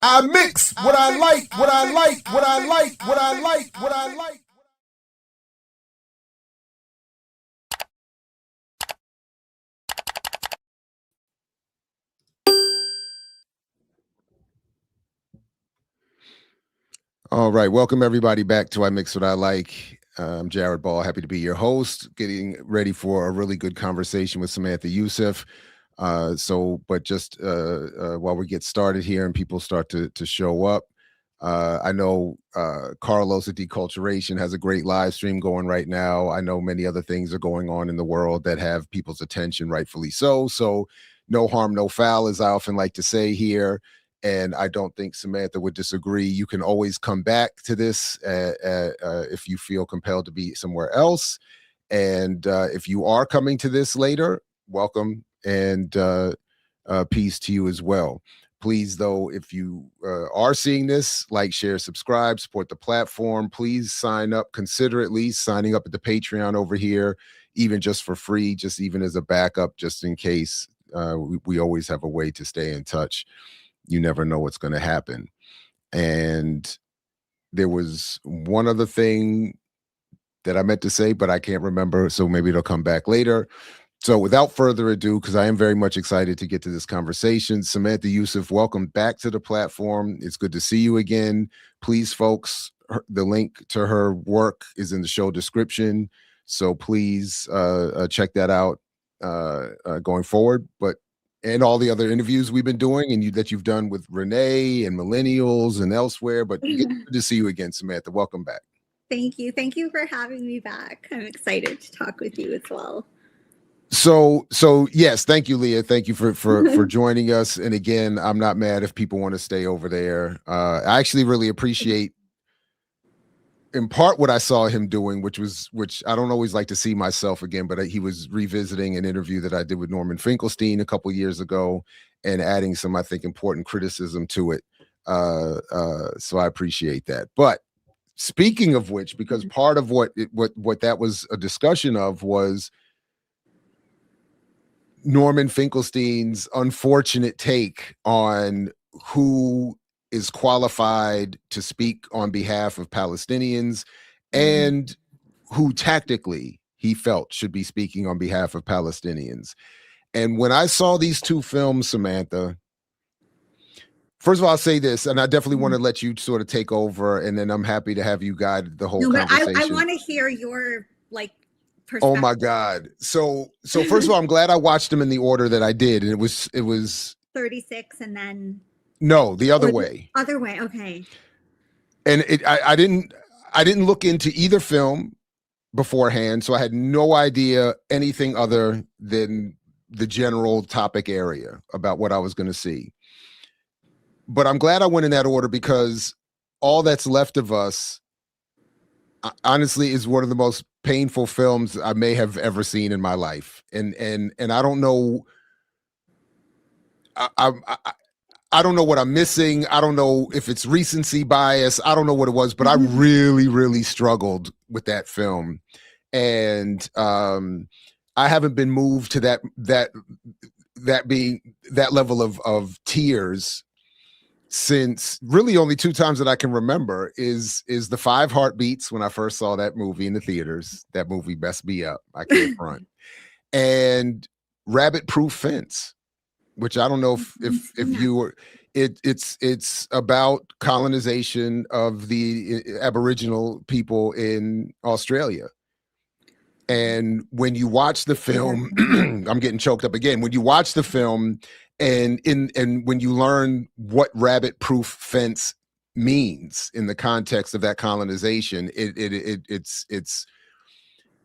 I mix what I like, what I like, what I like, what I like, what I like. All right, welcome everybody back to I Mix What I Like. I'm Jared Ball, happy to be your host, getting ready for a really good conversation with Samantha Youssef. But just while we get started here and people start to show up, I know Carlos at Deculturation has a great live stream going right now. I know many other things are going on in the world that have people's attention, rightfully so. So no harm, no foul, as I often like to say here. And I don't think Samantha would disagree. You can always come back to this if you feel compelled to be somewhere else. And if you are coming to this later, welcome and peace to you as well. Please, though, if you are seeing this, like, share, subscribe, support the platform. Please sign up. Consider at least signing up at the Patreon over here, even just for free, just even as a backup, just in case. We always have a way to stay in touch. You never know what's going to happen. And there was one other thing that I meant to say, but I can't remember. So maybe it'll come back later. So without further ado, because I am very much excited to get to this conversation, Samantha Youssef, welcome back to the platform. It's good to see you again. Please, folks, the link to her work is in the show description. So please check that out going forward. And all the other interviews we've been doing and that you've done with Renee and Millennials and elsewhere. But good to see you again, Samantha. Welcome back. Thank you. Thank you for having me back. I'm excited to talk with you as well. So yes, thank you, Leah. Thank you for joining us. And again, I'm not mad if people want to stay over there. I actually really appreciate in part what I saw him doing, which I don't always like to see myself again, but he was revisiting an interview that I did with Norman Finkelstein a couple years ago and adding some, I think, important criticism to it. So I appreciate that. But speaking of which, because part of what that was a discussion of was Norman Finkelstein's unfortunate take on who is qualified to speak on behalf of Palestinians and who tactically he felt should be speaking on behalf of Palestinians. And when I saw these two films, Samantha, first of all, I'll say this, and I definitely want to let you sort of take over, and then I'm happy to have you guide the whole conversation. I want to hear your perspective. Oh my God. So first of all, I'm glad I watched them in the order that I did. And it was 36 and then no, the other way. Other way, okay. And I didn't look into either film beforehand, so I had no idea anything other than the general topic area about what I was going to see. But I'm glad I went in that order because All That's Left of Us, honestly, is one of the most painful films I may have ever seen in my life. And I don't know. I don't know what I'm missing. I don't know if it's recency bias. I don't know what it was, but I really, really struggled with that film. And I haven't been moved to that being that level of tears since really only two times that I can remember is the 5 Heartbeats when I first saw that movie in the theaters. That movie messed me up. I can't front. And Rabbit Proof Fence, which I don't know if you were, it's about colonization of the Aboriginal people in Australia. And when you watch the film, I'm getting choked up again. When you watch the film and when you learn what rabbit proof fence means in the context of that colonization, it's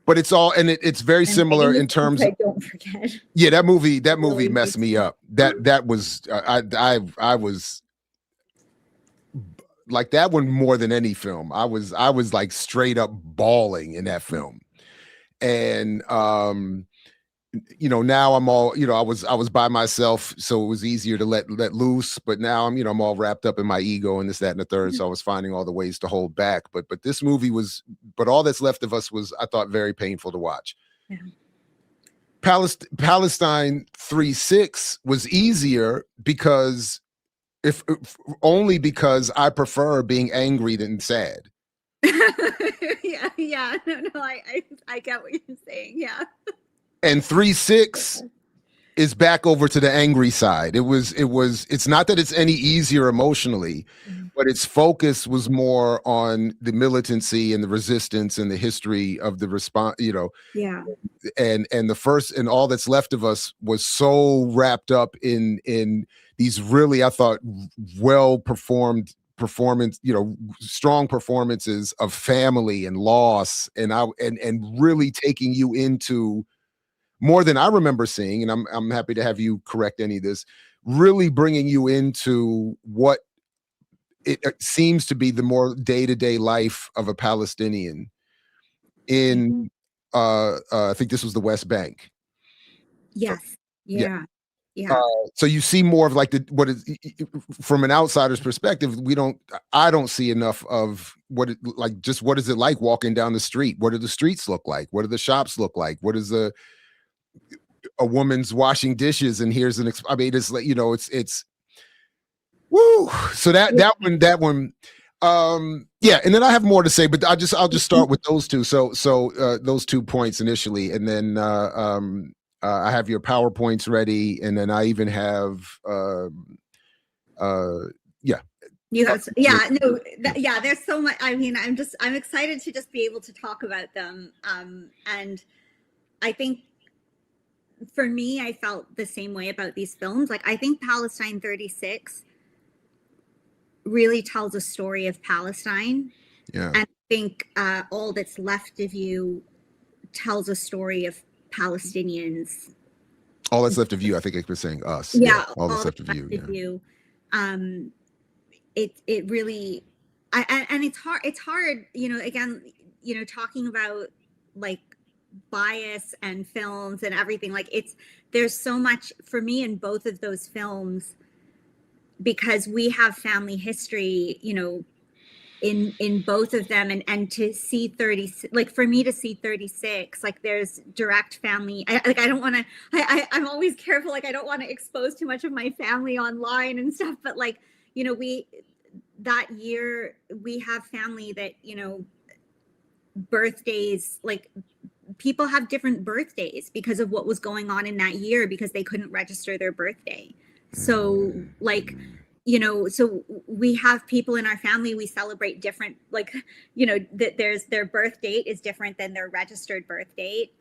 but it's all, and it's very similar in terms of, don't forget. Yeah, that movie really messed me up. That was I was like that one more than any film. I was like straight up bawling in that film. And now I'm all, I was by myself, so it was easier to let loose. But now I'm all wrapped up in my ego and this, that, and the third. So I was finding all the ways to hold back. But this movie but All That's Left of Us was, I thought, very painful to watch. Yeah. Palestine 3-6 was easier because if only because I prefer being angry than sad. Yeah, no, I get what you're saying. Yeah. And 3-6 is back over to the angry side. It's not that it's any easier emotionally, but its focus was more on the militancy and the resistance and the history of the response, Yeah. and the first and all that's left of us was so wrapped up in these really, I thought, well performed performance, strong performances of family and loss, and really taking you into more than I remember seeing, and I'm happy to have you correct any of this, really bringing you into what it seems to be the more day-to-day life of a Palestinian in I think this was the West Bank. Yes. Yeah. Yeah. Yeah. So you see more of like what is, from an outsider's perspective, I don't see enough of what is it like walking down the street? What do the streets look like? What do the shops look like? What is a woman's washing dishes? And here's I mean, it's like, it's woo. So that one, yeah. And then I have more to say, but I'll just start with those two. So those 2 points initially, and then I have your PowerPoints ready, and then I even have yeah. You have, yeah, no, yeah, there's so much. I mean, I'm excited to just be able to talk about them. And I think for me, I felt the same way about these films. Like, I think Palestine 36 really tells a story of Palestine. Yeah. And I think All That's Left of You tells a story of Palestinians. All That's Left of You, I think it was saying us. Yeah, All That's Left of You. It really, and it's hard, again, talking about like bias and films and everything, like there's so much for me in both of those films, because we have family history, in both of them, and to see 30, like for me to see 36, like there's direct family. I don't want to, I'm always careful, like I don't want to expose too much of my family online and stuff, but like, that year we have family that, birthdays, like people have different birthdays because of what was going on in that year, because they couldn't register their birthday. So like, so we have people in our family, we celebrate different, like, that their birth date is different than their registered birth date.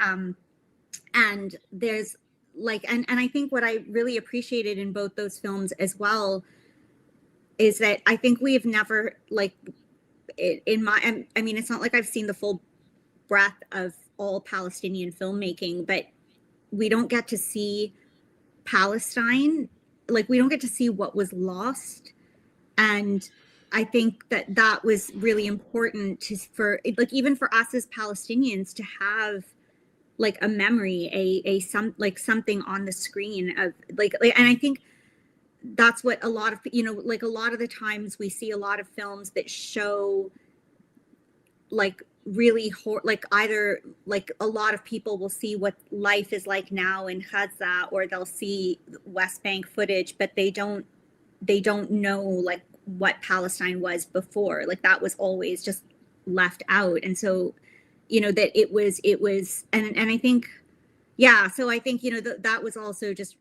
And there's like, and I think what I really appreciated in both those films as well is that I think we've never, like, I mean, it's not like I've seen the full breadth of all Palestinian filmmaking, but we don't get to see Palestine. Like, we don't get to see what was lost. And I think that was really important for like, even for us as Palestinians, to have like a memory, something on the screen of like, and I think that's what a lot of, like a lot of the times we see a lot of films that show like really like either like a lot of people will see what life is like now in Gaza, or they'll see West Bank footage, but they don't know like what Palestine was before. Like that was always just left out. And so, that it was, and I think, yeah, so I think, that was also just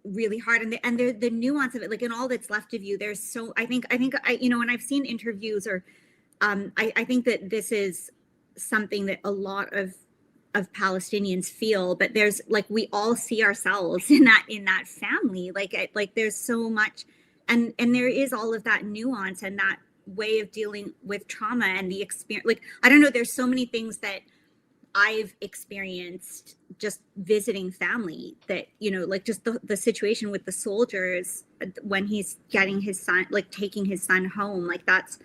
really hard. And the nuance of it, like in All That's Left of You, there's so, I think, and I've seen interviews, or I think that this is something that a lot of Palestinians feel, but there's like, we all see ourselves in that family. Like there's so much, and there is all of that nuance and that way of dealing with trauma and the experience. Like, I don't know, there's so many things that I've experienced just visiting family that, like just the situation with the soldiers when he's getting his son, like taking his son home, like that's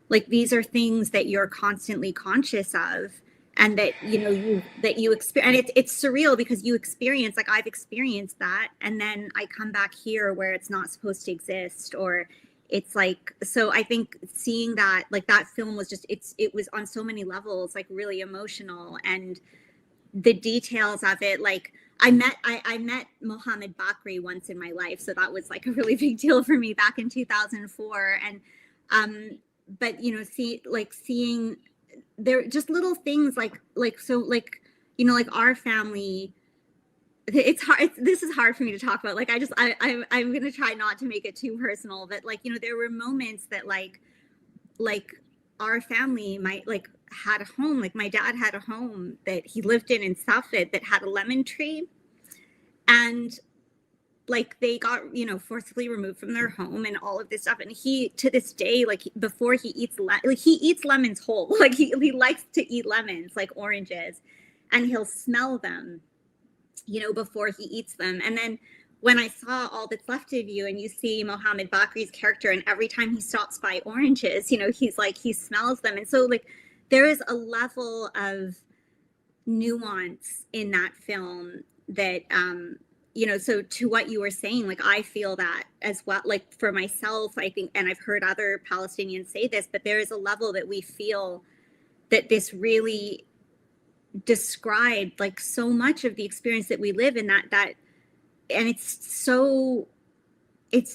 like, these are things that you're constantly conscious of, and that, you experience, and it's surreal because you experience, like I've experienced that. And then I come back here where it's not supposed to exist, or it's like, so I think seeing that, like that film was just, it was on so many levels, like really emotional, and the details of it. Like, I met Mohammed Bakri once in my life, so that was like a really big deal for me back in 2004. And but you know, seeing there just little things like our family. It's hard. This is hard for me to talk about. Like I'm gonna try not to make it too personal, but like, you know, there were moments that like our family had a home. Like my dad had a home that he lived in Suffolk that had a lemon tree, and like they got, you know, forcibly removed from their home and all of this stuff. And he, to this day, like before he eats he eats lemons whole. Like he likes to eat lemons like oranges, and he'll smell them, you know, before he eats them. And then when I saw All That's Left of You, and you see Mohammed Bakri's character, and every time he stops by oranges, you know, he's like, he smells them. And so like there is a level of nuance in that film that you know, so to what you were saying, like I feel that as well, like for myself, I think, and I've heard other Palestinians say this, but there is a level that we feel that this really described like so much of the experience that we live in, that and it's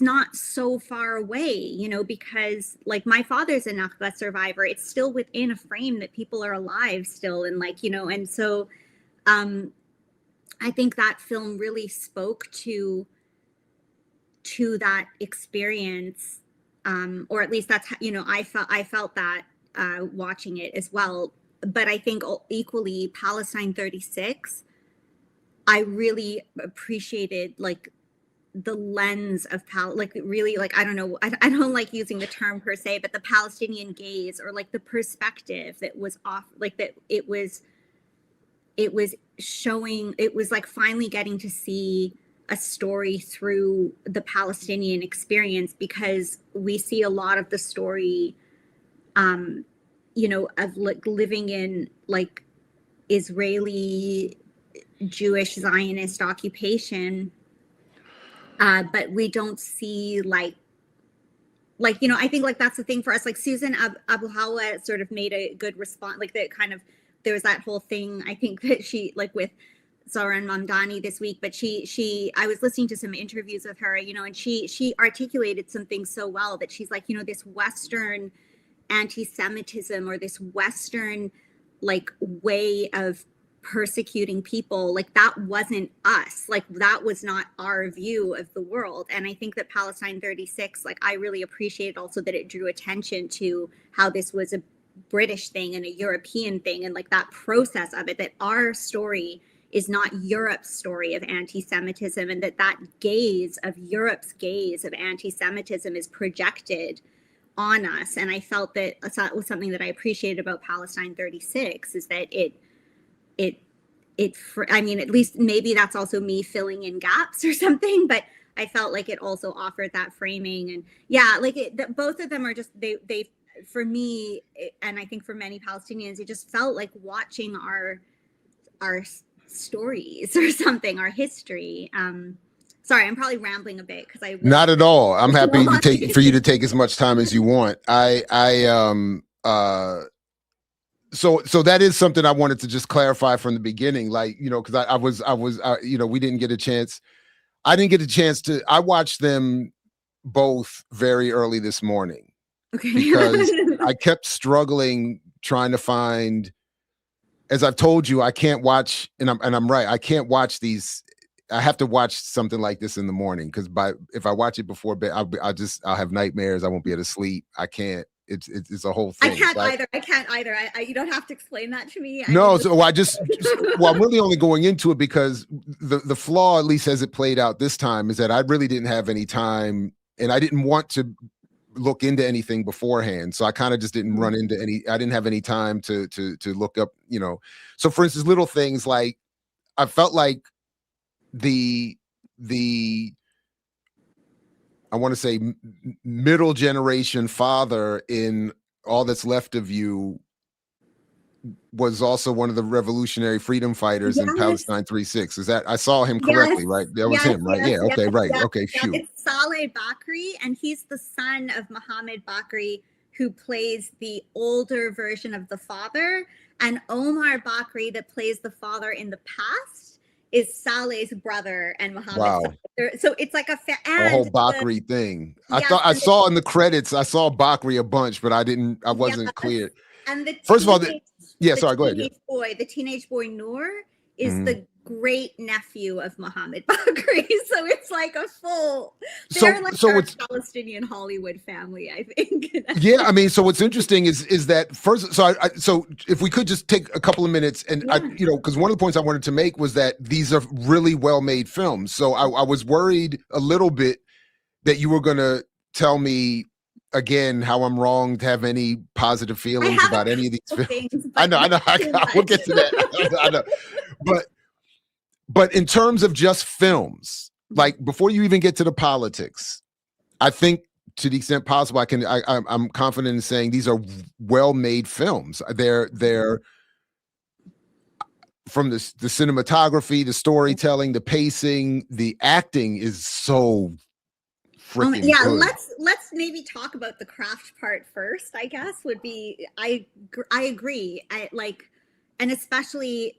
not so far away, you know, because like my father's a Nakba survivor. It's still within a frame that people are alive still, and like, you know, and so I think that film really spoke to that experience, or at least that's how, you know, I felt that watching it as well. But I think equally Palestine 36, I really appreciated like the lens of like really, like I don't know, I don't like using the term per se, but the Palestinian gaze, or like the perspective that was off, like that it was showing, it was like finally getting to see a story through the Palestinian experience, because we see a lot of the story, you know, of like living in like Israeli Jewish Zionist occupation, but we don't see like, you know, I think like that's the thing for us. Like Susan Abu Hawa sort of made a good response, like that kind of, there was that whole thing, I think, that she like with Zoran Mamdani this week, but I was listening to some interviews with her, you know, and she articulated some things so well, that she's like, you know, this Western anti-Semitism, or this Western like way of persecuting people, like that wasn't us, like that was not our view of the world. And I think that Palestine 36, like I really appreciated also that it drew attention to how this was a British thing and a European thing, and like that process of it, that our story is not Europe's story of anti-Semitism, and that gaze of Europe's gaze of anti-Semitism is projected on us. And I felt that was something that I appreciated about Palestine 36, is that I mean, at least maybe that's also me filling in gaps or something, but I felt like it also offered that framing. And yeah, like both of them are just, they for me, and I think for many Palestinians, it just felt like watching our stories or something, our history. Sorry, I'm probably rambling a bit, because Not at all. I'm happy for you to take as much time as you want. So that is something I wanted to just clarify from the beginning, like, you know, because I was you know, we didn't get a chance. I didn't get a chance to. I watched them both very early this morning, Okay. because I kept struggling trying to find. As I've told you, I can't watch, and I'm right. I can't watch these. I have to watch something like this in the morning, because if I watch it before bed, I'll have nightmares. I won't be able to sleep. I can't. It's a whole thing. I can't either. I can't either. You don't have to explain that to me. No, so well, I'm really only going into it because the flaw, at least as it played out this time, is that I really didn't have any time, and I didn't want to look into anything beforehand. So I kind of just didn't run into I didn't have any time to look up, you know. So for instance, little things like, I felt like the I want to say middle generation father in All That's Left of You was also one of the revolutionary freedom fighters in Palestine 36. Is that, I saw him correctly, right? That was him, right? Yeah. Okay. Right. Okay. Shoot. It's Saleh Bakri, and he's the son of Mohammed Bakri, who plays the older version of the father, and Omar Bakri, that plays the father in the past, is Saleh's brother and Mohammed Wow. Saleh. So it's like A whole and Bakri thing. I yes, thought I saw in the credits, I saw Bakri a bunch, but I yes, wasn't clear. and First of all, yeah, sorry, go ahead. the teenage boy Noor is Mhm. the great nephew of Mohammed Bakri. So it's like a full. So They're like so our what's Palestinian Hollywood family, I think. yeah, I mean, so what's interesting is that first, so if we could just take a couple of minutes and Yeah. because one of the points I wanted to make was that these are really well made films. So I was worried a little bit that you were going to tell me again how I'm wrong to have any positive feelings about any of these films. Things, I know, we'll get to that. I know, but in terms of just films, like before you even get to the politics, I think to the extent possible, I'm confident in saying these are well-made films. They're from the cinematography, the storytelling, the pacing, the acting is so freaking yeah, good. let's maybe talk about the craft part first. I guess would be I agree. I like, and especially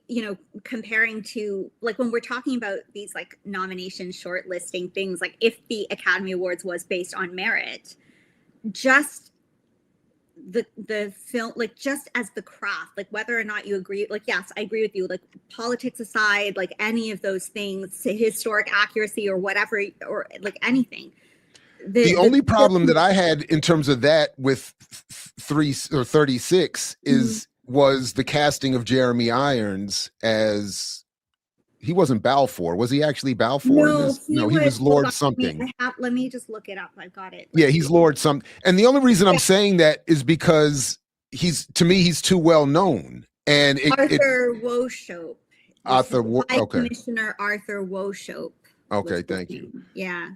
comparing to like when we're talking about these like nomination shortlisting things, like if the Academy Awards was based on merit, just the film, like just as the craft, like whether or not you agree, like yes, I agree with you, like politics aside, like any of those things, historic accuracy or whatever, or like anything. The only problem that I had in terms of that with 36 was the casting of Jeremy Irons as he wasn't Balfour. Was he actually Balfour in this? No, he was Lord something. Let me just look it up. I've got it. Yeah, he's Lord something. And the only reason I'm saying that is because to me, he's too well known. And Arthur Wauchope. Okay. Commissioner Arthur Wauchope. Okay, thank you. Yeah.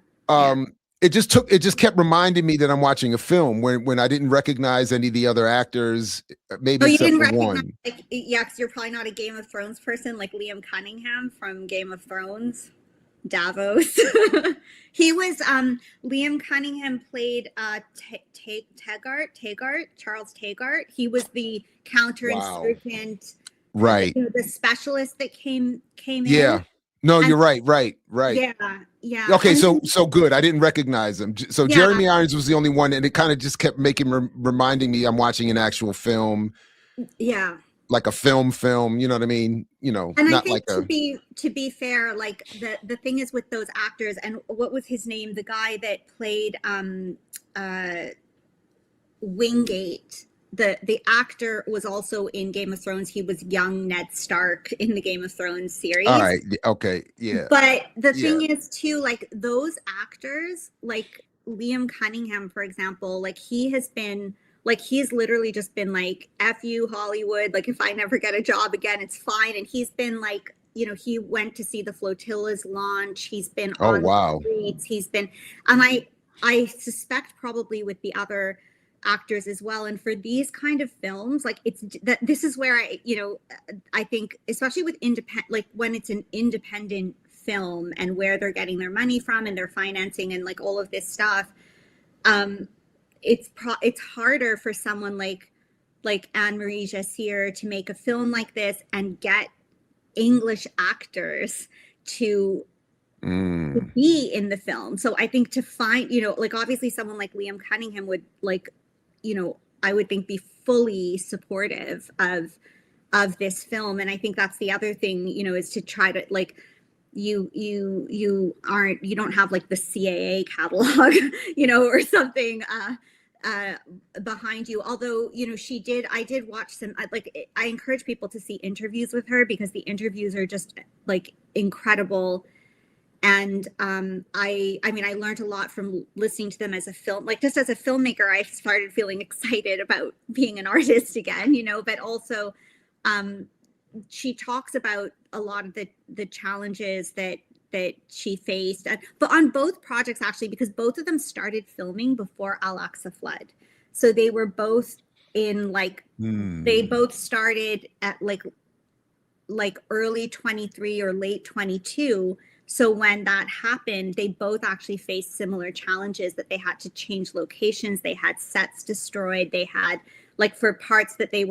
It just kept reminding me that I'm watching a film when I didn't recognize any of the other actors, maybe except for one. Like, yeah, because you're probably not a Game of Thrones person, like Liam Cunningham from Game of Thrones, Davos. He was Liam Cunningham played Charles Taggart. He was the counterinsurgent, right? The specialist that came in. Yeah. No, you're right. Yeah. Okay, so good. I didn't recognize him. So Jeremy Irons was the only one, and it kind of just kept reminding me I'm watching an actual film. Yeah. Like a film, you know what I mean? And not I think like to be fair, like the thing is with those actors, and what was his name? The guy that played Wingate. The actor was also in Game of Thrones. He was young Ned Stark in the Game of Thrones series. All right. Okay. Yeah. But the thing is too, like those actors, like Liam Cunningham, for example, like he's literally just been like, F you Hollywood. Like if I never get a job again, it's fine. And he's been like, he went to see the Flotilla's launch. He's been on the streets. He's been, and I suspect probably with the other actors as well. And for these kind of films, like this is where I think, especially with like when it's an independent film and where they're getting their money from and their financing and like all of this stuff, it's harder for someone like Anne-Marie Jacir to make a film like this and get English actors to be in the film. So I think to find, like obviously someone like Liam Cunningham would like, I would think be fully supportive of this film. And I think that's the other thing, is to try to like, you don't have like the CAA catalog, or something behind you. Although, I did watch some, I encourage people to see interviews with her because the interviews are just like incredible. And I learned a lot from listening to them as a film, like just as a filmmaker. I started feeling excited about being an artist again, but also she talks about a lot of the challenges that she faced, but on both projects actually, because both of them started filming before Al-Aqsa flood. So they were both in they both started at like early 23 or late 22. So when that happened, they both actually faced similar challenges, that they had to change locations. They had sets destroyed. They had, like, for parts that they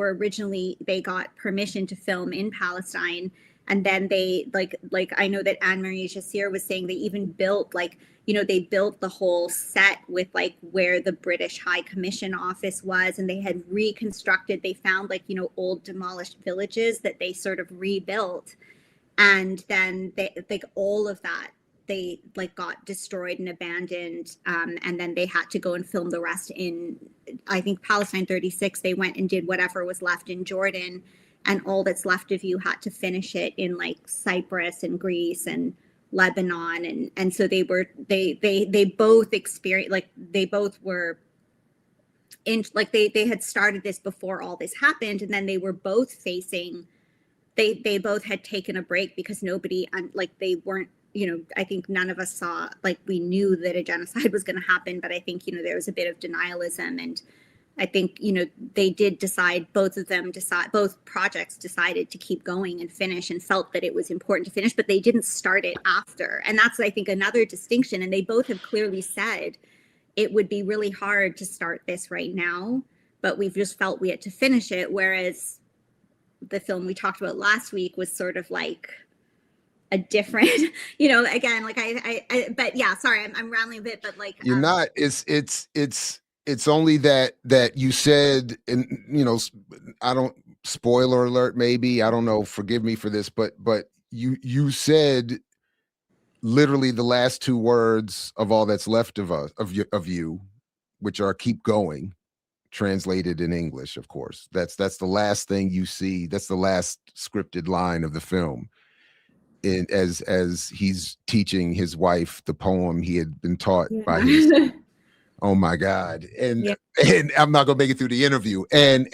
got permission to film in Palestine. And then they like I know that Anne Marie Jassir was saying they even built like, you know, they built the whole set with like where the British High Commission office was, and they had reconstructed, they found like, you know, old demolished villages that they sort of rebuilt. And then they like all of that they like got destroyed and abandoned, and then they had to go and film the rest in, I think, Palestine 36. They went and did whatever was left in Jordan, and all that's left of you had to finish it in like Cyprus and Greece and Lebanon. And so they were they both experienced, like they both were in, like they had started this before all this happened, and then they were both facing, they both had taken a break because nobody, like they weren't, you know, I think none of us saw, like we knew that a genocide was going to happen, but I think, you know, there was a bit of denialism. And I think, you know, they did decide, both projects decided to keep going and finish, and felt that it was important to finish, but they didn't start it after. And that's, I think, another distinction. And they both have clearly said it would be really hard to start this right now, but we've just felt we had to finish it. Whereas the film we talked about last week was sort of like a different, you know, again, like I but yeah, sorry, I'm rambling a bit, but like you're not. It's only that you said, and you know, I don't, spoiler alert, maybe, I don't know, forgive me for this, but you said literally the last two words of all that's left of us, of you, which are "keep going," translated in English, of course. That's the last thing you see. That's the last scripted line of the film. As he's teaching his wife the poem he had been taught by his, oh my God. And I'm not gonna make it through the interview. And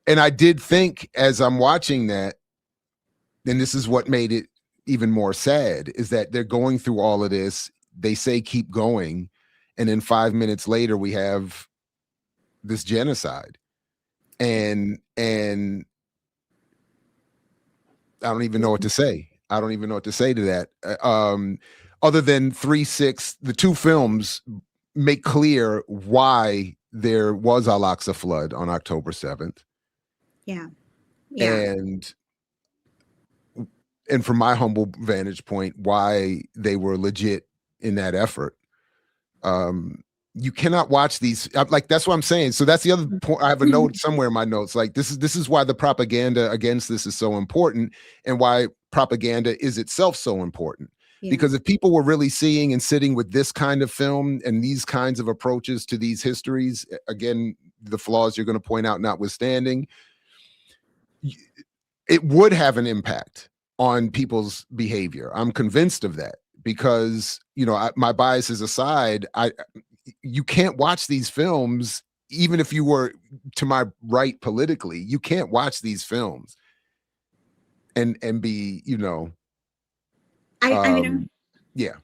I did think, as I'm watching that, and this is what made it even more sad, is that they're going through all of this. They say keep going, and then 5 minutes later we have this genocide. And I don't even know what to say. I don't even know what to say to that. Other than 3-6, the two films make clear why there was Al-Aqsa flood on October 7th. Yeah. And from my humble vantage point, why they were legit in that effort. You cannot watch these, like, that's what I'm saying. So that's the other point. I have a note somewhere in my notes, like this is why the propaganda against this is so important, and why propaganda is itself so important. Because if people were really seeing and sitting with this kind of film and these kinds of approaches to these histories, again, the flaws you're going to point out notwithstanding, it would have an impact on people's behavior. I'm convinced of that, because, you know, my biases aside, you can't watch these films, even if you were to my right politically. You can't watch these films and be, you know, I mean, yeah.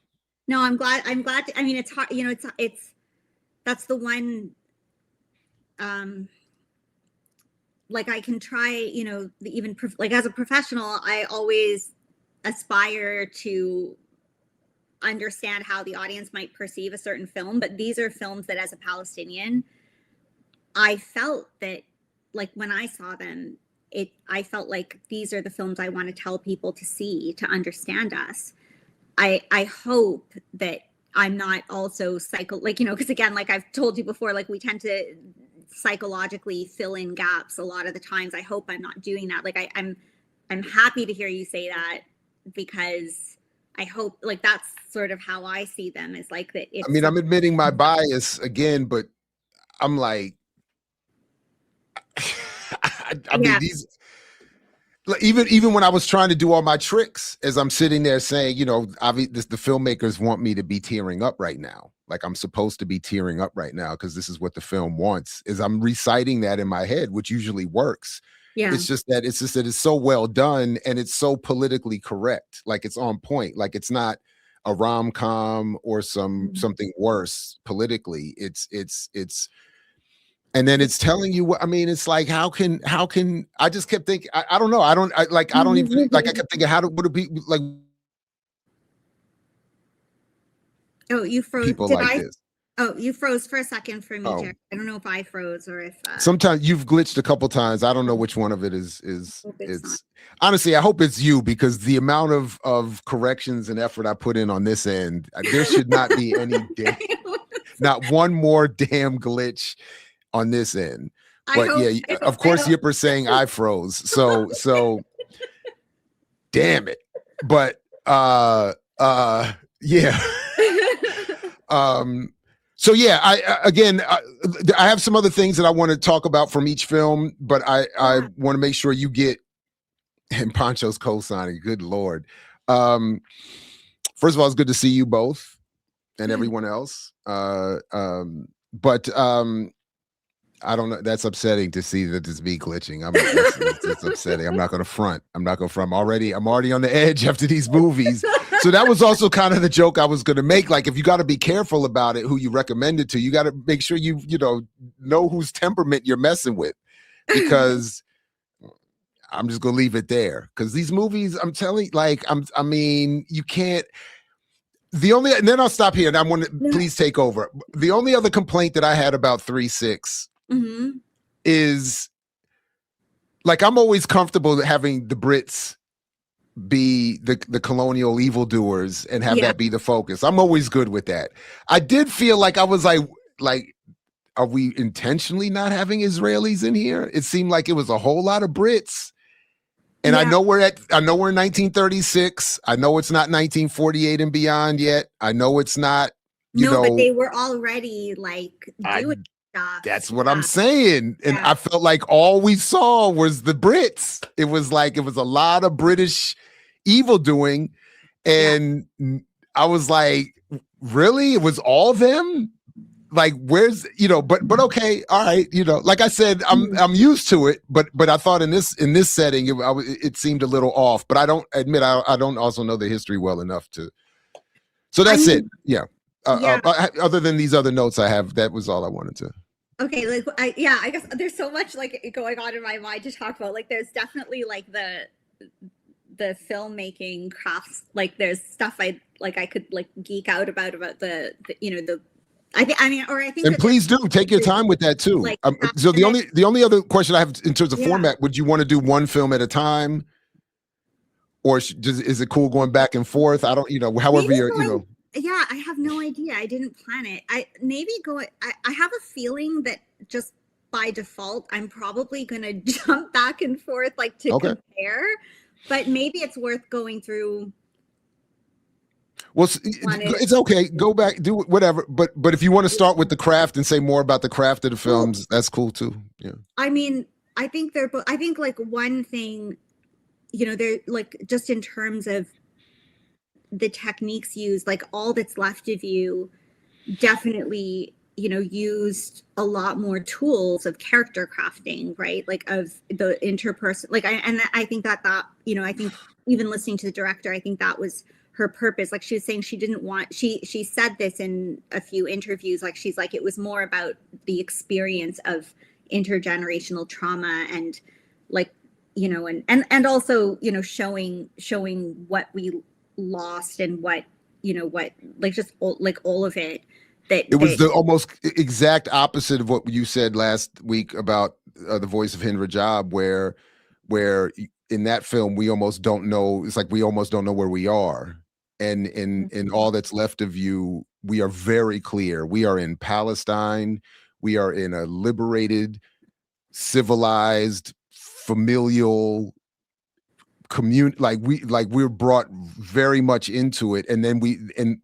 No, I'm glad to, I mean, it's hard, you know, it's that's the one, like I can try, you know, even like as a professional, I always aspire to understand how the audience might perceive a certain film, but these are films that, as a Palestinian, I felt that, like, when I saw them, I felt like these are the films I want to tell people to see, to understand us. I hope that I'm not also like, you know, because again, like I've told you before, like we tend to psychologically fill in gaps a lot of the times. I hope I'm not doing that. Like I'm happy to hear you say that, because I hope, like, that's sort of how I see them, is like that. I mean, I'm admitting my bias again, but I'm like, I mean, these, even when I was trying to do all my tricks, as I'm sitting there saying, you know, the filmmakers want me to be tearing up right now. Like I'm supposed to be tearing up right now because this is what the film wants, is I'm reciting that in my head, which usually works. Yeah. It's just that it's so well done, and it's so politically correct. Like it's on point. Like it's not a rom-com or something worse politically. It's and then it's telling you what, I mean, it's like, how can I just kept thinking, I don't know. I don't even, like, I kept thinking, would it be like, oh, you froze. people like this? Oh, you froze for a second for me, Oh, Jared. I don't know if I froze or if sometimes you've glitched a couple times. I don't know which one of it is. hope it's not. It's honestly, I hope it's you, because the amount of corrections and effort I put in on this end, there should not be any not one more damn glitch on this end. But yeah, of course, Yipper's saying I froze. So damn it. But yeah. So yeah, I have some other things that I want to talk about from each film, but I want to make sure you get, and Poncho's co-signing. Good Lord. First of all, it's good to see you both and everyone else. But I don't know. That's upsetting to see that it's me glitching. It's upsetting. I'm not going to front. I'm already on the edge after these movies. So that was also kind of the joke I was going to make. Like, if you got to be careful about it, who you recommend it to, you got to make sure you know whose temperament you're messing with, because I'm just going to leave it there. Because these movies, I'm telling, like, I mean, you can't. And then I'll stop here, and I want to please take over. The only other complaint that I had about 3-6 is, like, I'm always comfortable having the Brits be the colonial evildoers and have that be the focus. I'm always good with that. I did feel like I was like, are we intentionally not having Israelis in here? It seemed like it was a whole lot of Brits. And I know we're in 1936. I know it's not 1948 and beyond yet. I know it's not, but they were already like doing stuff. That's what I'm saying. And I felt like all we saw was the Brits. It was a lot of British evil doing. And I was like, really? It was all them? Like, where's, but okay, all right, like I said, I'm used to it, but I thought in this setting it seemed a little off. But I don't admit I don't also know the history well enough to. So that's it. Yeah. Other than these other notes I have, that was all I wanted to. Okay, like I guess there's so much like going on in my mind to talk about. Like, there's definitely like the filmmaking crafts. Like, there's stuff I could like geek out about the I think. And please do take your time with that too. Like, so the only other question I have in terms of format, would you want to do one film at a time, or is it cool going back and forth? I don't, however you're, Yeah, I have no idea. I didn't plan it. I have a feeling that just by default, I'm probably going to jump back and forth like to compare, but maybe it's worth going through. Well, it's okay. Go back, do whatever. But if you want to start with the craft and say more about the craft of the films, that's cool too. Yeah. I mean, I think like one thing, they're like, just in terms of the techniques used, like All That's Left of You definitely, used a lot more tools of character crafting, right? Like of the interperson, like, I think that, I think even listening to the director, I think that was her purpose. Like, she was saying she didn't want, she said this in a few interviews, like she's like, it was more about the experience of intergenerational trauma and like, and also, showing what we lost and what, like just like all of it. That it was the almost exact opposite of what you said last week about The Voice of Hind Rajab, where in that film we almost don't know. It's like we almost don't know where we are. And in All That's Left of You, we are very clear. We are in Palestine. We are in a liberated, civilized, familial community. Like we're brought very much into it, and then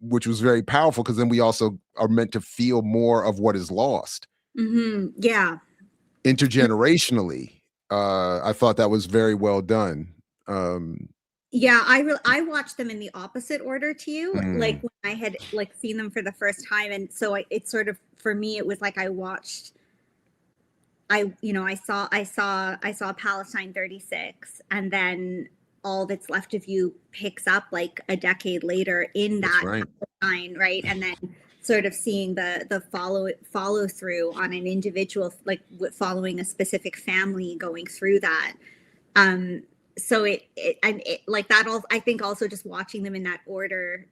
which was very powerful, because then we also are meant to feel more of what is lost. Yeah. Intergenerationally, I thought that was very well done. Yeah, I watched them in the opposite order to you, like when I had like seen them for the first time, and so it sort of, for me, it was like I saw Palestine 36, and then All That's Left of You picks up like a decade later in that Palestine, right? And then sort of seeing the follow through on an individual, like following a specific family going through that. So it like that all, I think also just watching them in that order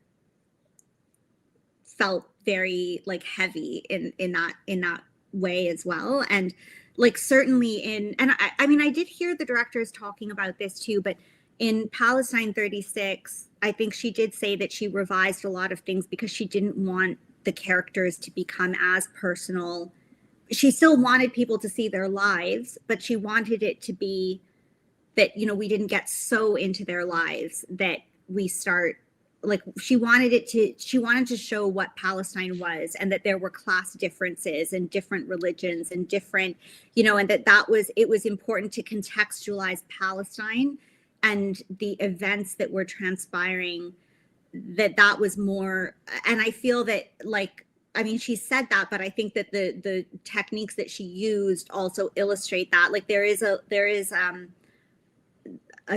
felt very like heavy in that way as well. And like certainly and I mean I did hear the directors talking about this too, but in Palestine 36, I think she did say that she revised a lot of things because she didn't want the characters to become as personal. She still wanted people to see their lives, but she wanted it to be that, you know, we didn't get so into their lives that we start like she wanted to show what Palestine was, and that there were class differences and different religions and different, you know, and it was important to contextualize Palestine and the events that were transpiring, that was more. And I feel that, like, I mean, she said that, but I think that the techniques that she used also illustrate that. Like there is a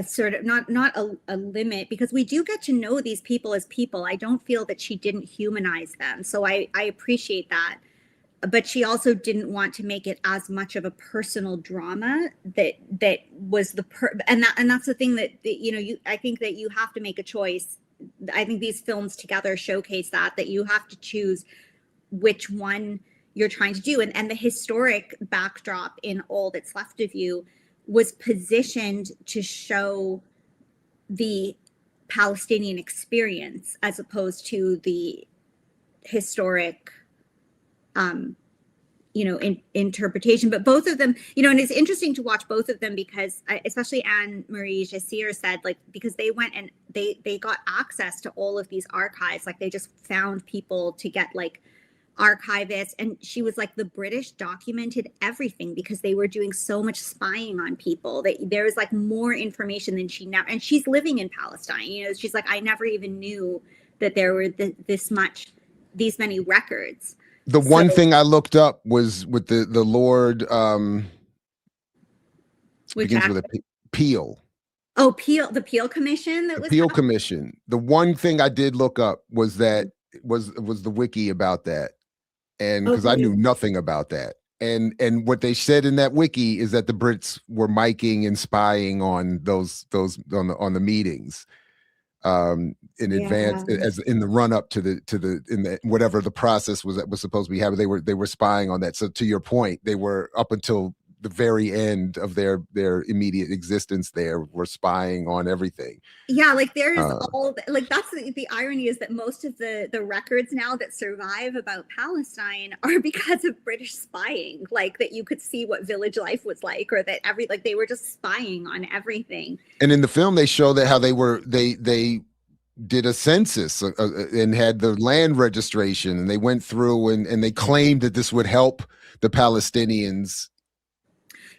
sort of not a limit, because we do get to know these people as people. I don't feel that she didn't humanize them, so I appreciate that. But she also didn't want to make it as much of a personal drama that was and that's the thing that you know, I think that you have to make a choice. I think these films together showcase that you have to choose which one you're trying to do. And the historic backdrop in All That's Left of You was positioned to show the Palestinian experience as opposed to the historic you know, interpretation. But both of them, you know, and it's interesting to watch both of them because especially Anne-Marie Jassir said, like, because they went and they got access to all of these archives, like they just found people to get like archivists, and she was like, the British documented everything because they were doing so much spying on people that there was like more information than she never. And she's living in Palestine, you know, she's like, I never even knew that there were these many records. The one thing I looked up was with the Lord begins with a Peel. Oh, Peel, the Peel Commission. That was Peel Commission. The one thing I did look up was that was the wiki about that, and because I knew nothing about that, and what they said in that wiki is that the Brits were miking and spying on those on the meetings in advance, as in the run up to the whatever the process was that was supposed to be happening. They were spying on that. So to your point, they were up until the very end of their immediate existence there were spying on everything. Yeah, like there is all like that's the irony is that most of the records now that survive about Palestine are because of British spying, like that you could see what village life was like, or that like they were just spying on everything. And in the film they show that how they did a census and had the land registration, and they went through and they claimed that this would help the Palestinians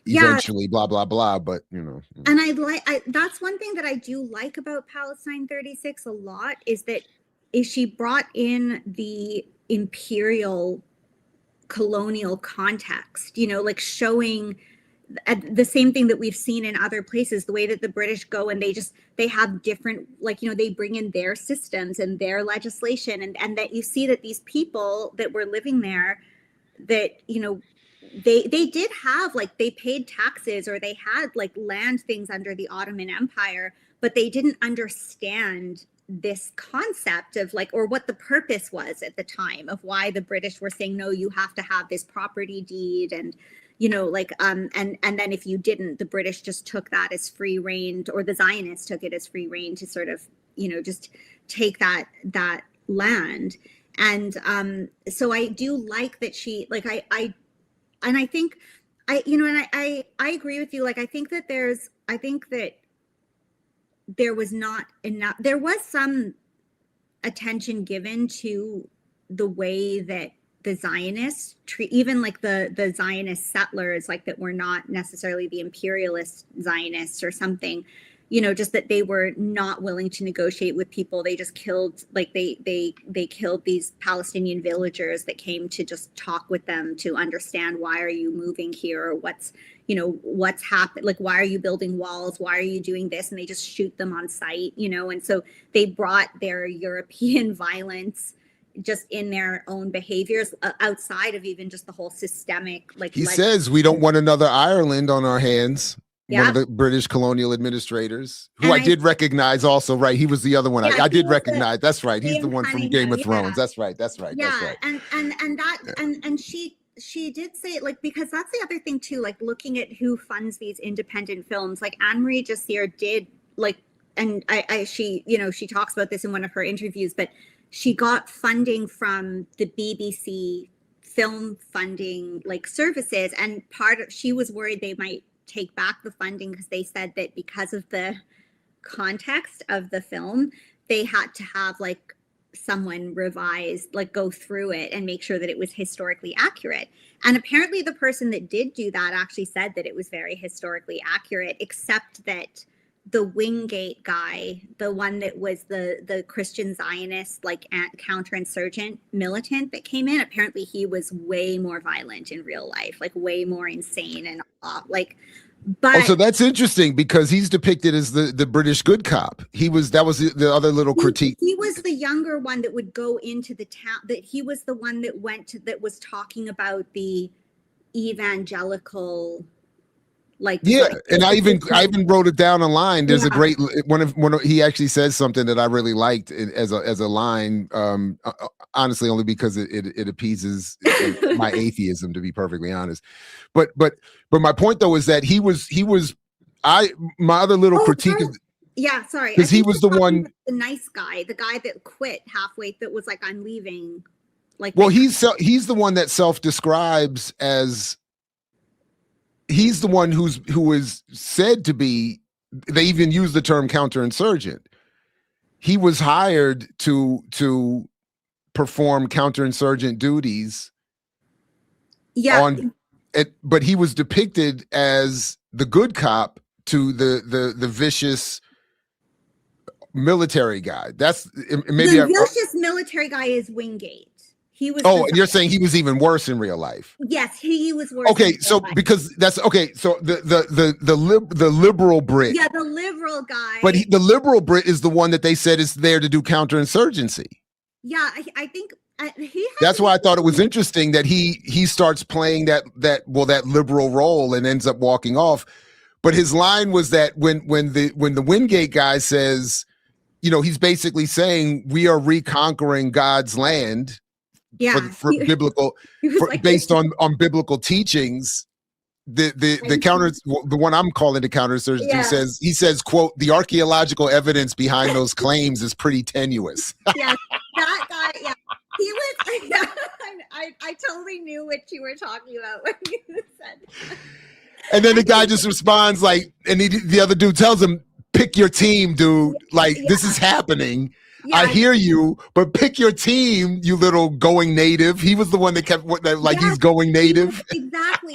eventually, blah blah blah. But you know, and that's one thing that I do like about Palestine 36 a lot is that she brought in the imperial colonial context, you know, like showing the same thing that we've seen in other places, the way that the British go and they have different, like, you know, they bring in their systems and their legislation, and that you see that these people that were living there, that, you know, they did have, like, they paid taxes or they had like land things under the Ottoman Empire, but they didn't understand this concept of like, or what the purpose was at the time of why the British were saying, no, you have to have this property deed, and you know, like, and then if you didn't, the British just took that as free reign, or the Zionists took it as free reign to sort of, you know, just take that land. And so I do like that she, like, I think you know, and I agree with you. Like, I think that there was not enough, there was some attention given to the way that the Zionists treat, even like the Zionist settlers, like that were not necessarily the imperialist Zionists or something, you know, just that they were not willing to negotiate with people. They just killed, like they killed these Palestinian villagers that came to just talk with them to understand, why are you moving here, or what's, you know, what's happened, like, why are you building walls, why are you doing this, and they just shoot them on sight, you know. And so they brought their European violence just in their own behaviors, outside of even just the whole systemic, like, he says we don't want another Ireland on our hands. one Yeah. of the British colonial administrators, who And I did recognize also, right? He was the other one. yeah, I he did was recognize. That's right. He's the William one from Game Cunningham. of Yeah. Thrones. That's right. That's right. That's Yeah. right. And she did say, like, because that's the other thing too, like looking at who funds these independent films, like Anne-Marie Jacir did, like, and she, you know, she talks about this in one of her interviews, but she got funding from the BBC film funding like services, and she was worried they might take back the funding because they said that because of the context of the film, they had to have like someone revise, like go through it and make sure that it was historically accurate. And apparently the person that did do that actually said that it was very historically accurate, except that the Wingate guy, the one that was the Christian Zionist, like counterinsurgent militant that came in, apparently he was way more violent in real life, like way more insane and like. But oh, so that's interesting because he's depicted as the British good cop. That was the other little critique. He was the younger one that would go into the town. That he was the one that that was talking about the evangelical, like, yeah. And I even wrote it down online. There's a great one of he actually says something that I really liked as a line. Honestly, only because it appeases my atheism, to be perfectly honest. But my point though is that my other little critique is, yeah, sorry, because he was the one, the nice guy, the guy that quit halfway, that was like, I'm leaving. Like, well, he's the one that self-describes as, he's the one who is said to be, they even use the term counterinsurgent. He was hired to perform counterinsurgent duties. Yeah. But he was depicted as the good cop to the vicious military guy. That's maybe the vicious military guy is Wingate. He was. Oh, you're saying he was even worse in real life? Yes, he was worse. Okay, so because that's okay. So the liberal Brit. Yeah, the liberal guy. But the liberal Brit is the one that they said is there to do counterinsurgency. Yeah, I think that's why I thought it was interesting that he starts playing that liberal role and ends up walking off. But his line was that when the Wingate guy says, you know, he's basically saying we are reconquering God's land. Yeah, for biblical, based on biblical teachings. The one I'm calling the counterinsurgency he says, quote, the archaeological evidence behind those claims is pretty tenuous. Yeah, that guy. Yeah, he was. Yeah, I totally knew what you were talking about when you said. And then the guy just responds like, and the other dude tells him, "Pick your team, dude. Like this is happening." Yeah, I hear you, but pick your team, you little going native. He was the one that kept he's going native. Exactly.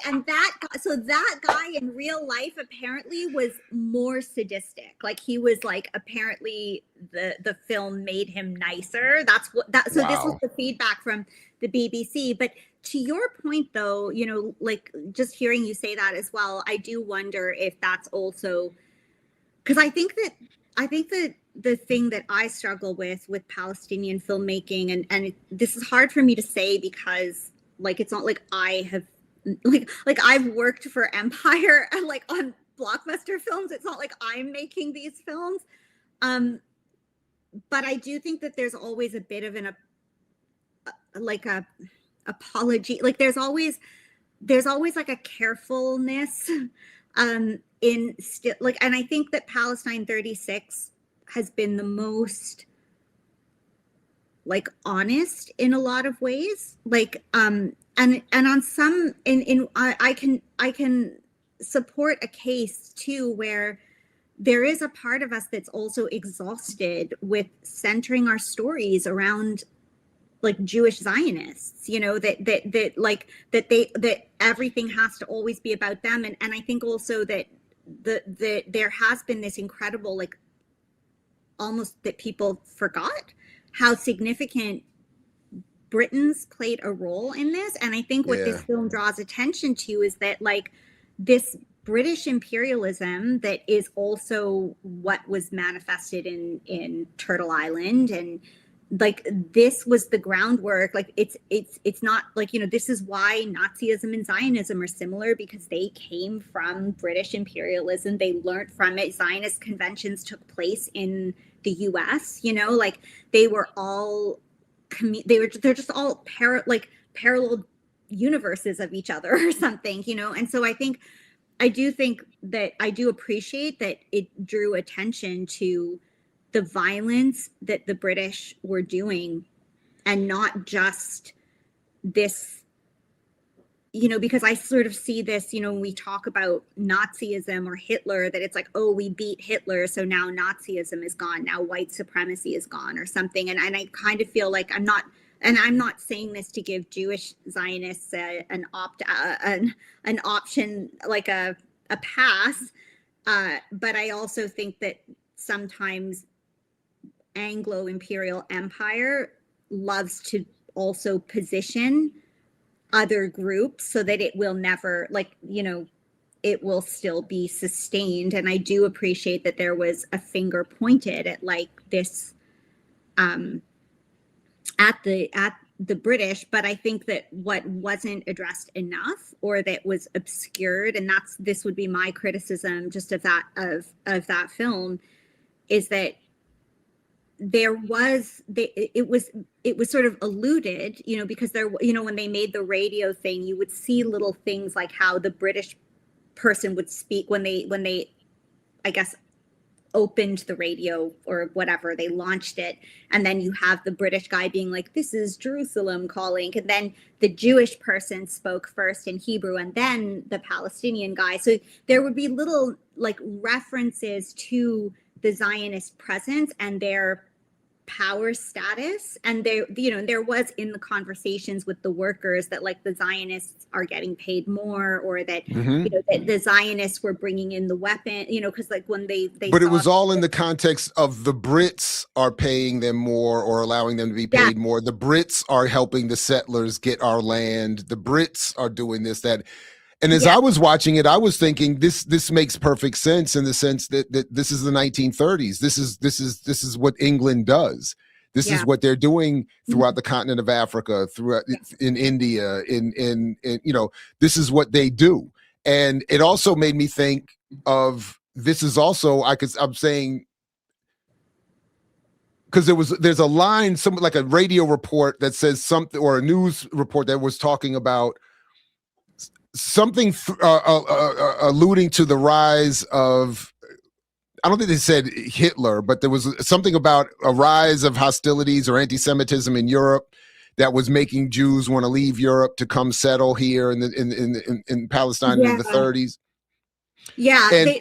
And that guy in real life apparently was more sadistic. Like he was like, apparently the film made him nicer. This was the feedback from the BBC. But to your point though, you know, like just hearing you say that as well, I do wonder if that's also, because I think that the thing that I struggle with Palestinian filmmaking, and this is hard for me to say because like it's not like I have like I've worked for Empire and like on blockbuster films. It's not like I'm making these films, but I do think that there's always a bit of an apology. Like there's always like a carefulness in still like, and I think that Palestine 36 has been the most like honest in a lot of ways, like and on some I can support a case too where there is a part of us that's also exhausted with centering our stories around like Jewish Zionists, you know, that everything has to always be about them, and I think also that there has been this incredible like almost that people forgot how significant Britons played a role in this. And I think what this film draws attention to is that like this British imperialism that is also what was manifested in Turtle Island and like this was the groundwork. Like it's not like, you know, this is why Nazism and Zionism are similar, because they came from British imperialism. They learned from it. Zionist conventions took place in the US, you know, like they were all they're just all parallel universes of each other or something, you know. And so I do think that I do appreciate that it drew attention to the violence that the British were doing, and not just this, you know, because I sort of see this, you know, when we talk about Nazism or Hitler, that it's like, oh, we beat Hitler, so now Nazism is gone, now white supremacy is gone or something. And I kind of feel like I'm not saying this to give Jewish Zionists an option, like a pass, but I also think that sometimes Anglo-imperial empire loves to also position other groups so that it will never, like, you know, it will still be sustained. And I do appreciate that there was a finger pointed at like this at the British, but I think that what wasn't addressed enough, or that was obscured, and this would be my criticism just of that film, is that it was sort of alluded, you know, because there, you know, when they made the radio thing, you would see little things like how the British person would speak when they I guess opened the radio or whatever, they launched it, and then you have the British guy being like, this is Jerusalem calling, and then the Jewish person spoke first in Hebrew and then the Palestinian guy. So there would be little like references to the Zionist presence and their power status, and there, you know, there was in the conversations with the workers that like the Zionists are getting paid more, or that you know, that the Zionists were bringing in the weapon, you know, because like when they but it was all in the context of the Brits are paying them more or allowing them to be paid more. The Brits are helping the settlers get our land. The Brits are doing this, that. And as I was watching it, I was thinking this makes perfect sense, in the sense that this is the 1930s. This is what England does. This is what they're doing throughout the continent of Africa, throughout in India, in you know, this is what they do. And it also made me think of, this is also, I'm saying, because there's a line, some like a radio report that says something, or a news report that was talking about something alluding to the rise of, I don't think they said Hitler, but there was something about a rise of hostilities or anti-Semitism in Europe that was making Jews want to leave Europe to come settle here in Palestine in the 30s. Yeah, and,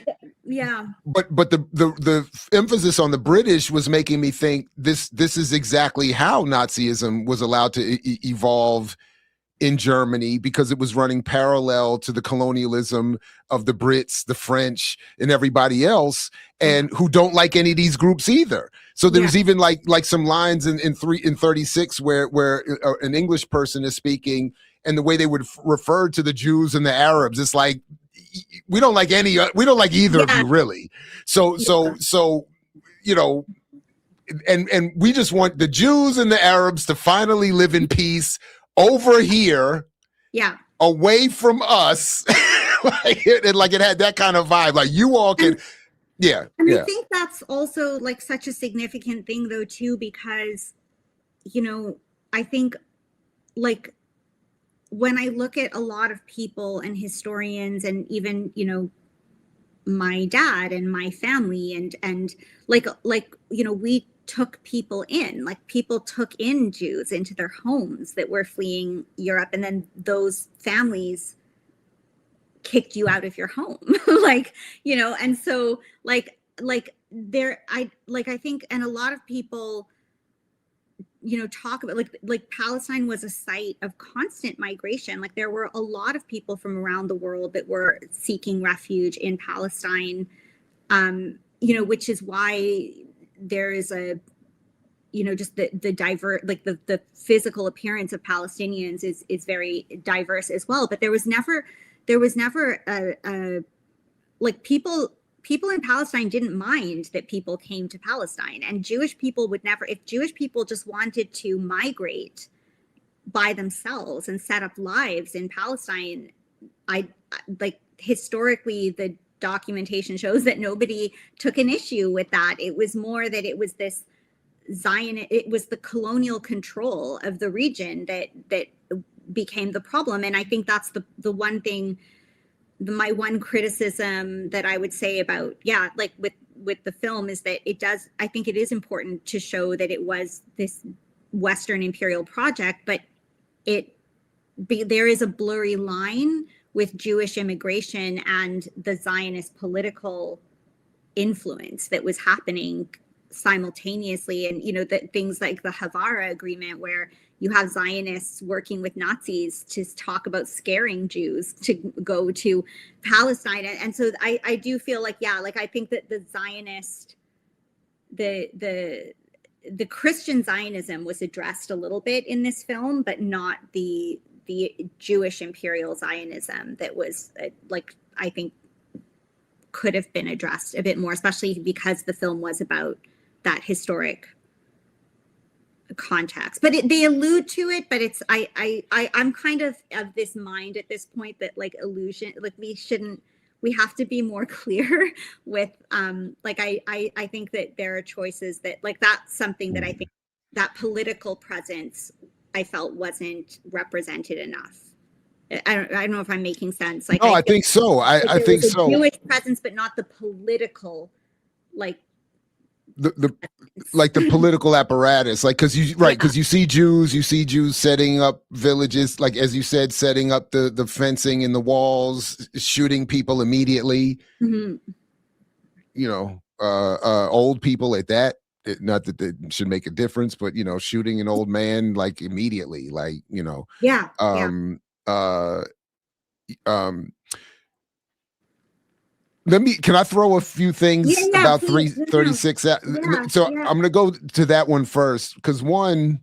but the emphasis on the British was making me think this is exactly how Nazism was allowed to evolve in Germany, because it was running parallel to the colonialism of the Brits, the French, and everybody else, and who don't like any of these groups either. So there was even like some lines in 36 where an English person is speaking, and the way they would refer to the Jews and the Arabs, it's like, we don't like either of you, really. So you know, and we just want the Jews and the Arabs to finally live in peace over here, away from us. Like it had that kind of vibe, like you all can, and I think that's also like such a significant thing though too, because, you know, I think like when I look at a lot of people and historians, and even, you know, my dad and my family, and like, you know, we took people in, like people took in Jews into their homes that were fleeing Europe, and then those families kicked you out of your home. Like, you know, and so like there, I think, and a lot of people, you know, talk about like Palestine was a site of constant migration. Like there were a lot of people from around the world that were seeking refuge in Palestine, you know, which is why there is a, you know, just the the physical appearance of Palestinians is very diverse as well. But there was never a like people people in Palestine didn't mind that people came to Palestine, and Jewish people would never, if Jewish people just wanted to migrate by themselves and set up lives in Palestine, I like historically the documentation shows that nobody took an issue with that. It was more that it was this it was the colonial control of the region that became the problem. And I think that's the one thing, my one criticism that I would say about, yeah, like with the film is that I think it is important to show that it was this Western imperial project, but there is a blurry line with Jewish immigration and the Zionist political influence that was happening simultaneously. And, you know, things like the Havara Agreement, where you have Zionists working with Nazis to talk about scaring Jews to go to Palestine. And so I do feel like, yeah, like I think that the Zionist, the Christian Zionism was addressed a little bit in this film, but not the Jewish imperial Zionism that was like, I think could have been addressed a bit more, especially because the film was about that historic context. But they allude to it, but it's I'm kind of this mind at this point that like illusion, like we have to be more clear with like I think that there are choices that, like, that's something that I think that political presence I felt wasn't represented enough. I don't know if I'm making sense. Like, no, I think so. I think so. Jewish presence, but not the political, like the like the political apparatus, like because you see Jews setting up villages, like as you said, setting up the fencing and the walls, shooting people immediately. Mm-hmm. You know, old people at that. Not that it should make a difference, but you know, shooting an old man like immediately, like, you know. Yeah. Can I throw a few things about please. 336? So I'm going to go to that one first, because one,